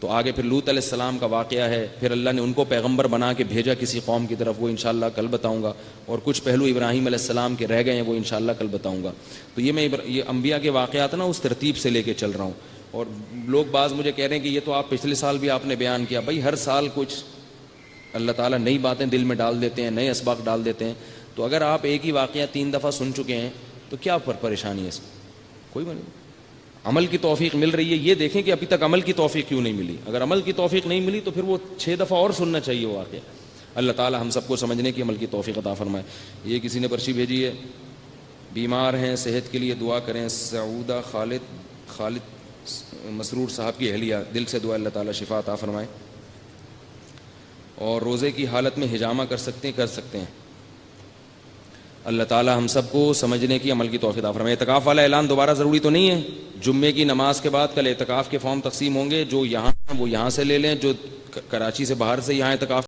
تو آگے پھر لوط علیہ السلام کا واقعہ ہے. پھر اللہ نے ان کو پیغمبر بنا کے بھیجا کسی قوم کی طرف, وہ انشاءاللہ کل بتاؤں گا. اور کچھ پہلو ابراہیم علیہ السلام کے رہ گئے ہیں, وہ انشاءاللہ کل بتاؤں گا. تو یہ انبیاء کے واقعات نا اس ترتیب سے لے کے چل رہا ہوں. اور لوگ بعض مجھے کہہ رہے ہیں کہ یہ تو آپ پچھلے سال بھی آپ نے بیان کیا. بھائی ہر سال کچھ اللہ تعالیٰ نئی باتیں دل میں ڈال دیتے ہیں, نئے اسباق ڈال دیتے ہیں. تو اگر آپ ایک ہی واقعہ 3 دفعہ سن چکے ہیں تو کیا پریشانی ہے اس میں؟ کوئی بات نہیں. عمل کی توفیق مل رہی ہے, یہ دیکھیں کہ ابھی تک عمل کی توفیق کیوں نہیں ملی. اگر عمل کی توفیق نہیں ملی تو پھر وہ 6 دفعہ اور سننا چاہیے وہ واقعہ. اللہ تعالیٰ ہم سب کو سمجھنے کی عمل کی توفیق عطا فرمائے. یہ کسی نے پرچی بھیجی ہے, بیمار ہیں صحت کے لیے دعا کریں. سعودہ خالد مسرور صاحب کی اہلیہ, دل سے دعا اللہ تعالیٰ شفا عطا فرمائے. اور روزے کی حالت میں حجامہ کر سکتے ہیں. اللہ تعالیٰ ہم سب کو سمجھنے کی عمل کی توفیق عطا فرمائے. اعتکاف والا اعلان دوبارہ ضروری تو نہیں ہے. جمعے کی نماز کے بعد کل اعتکاف کے فارم تقسیم ہوں گے. جو یہاں وہ یہاں سے لے لیں, جو کراچی سے باہر سے یہاں اعتکاف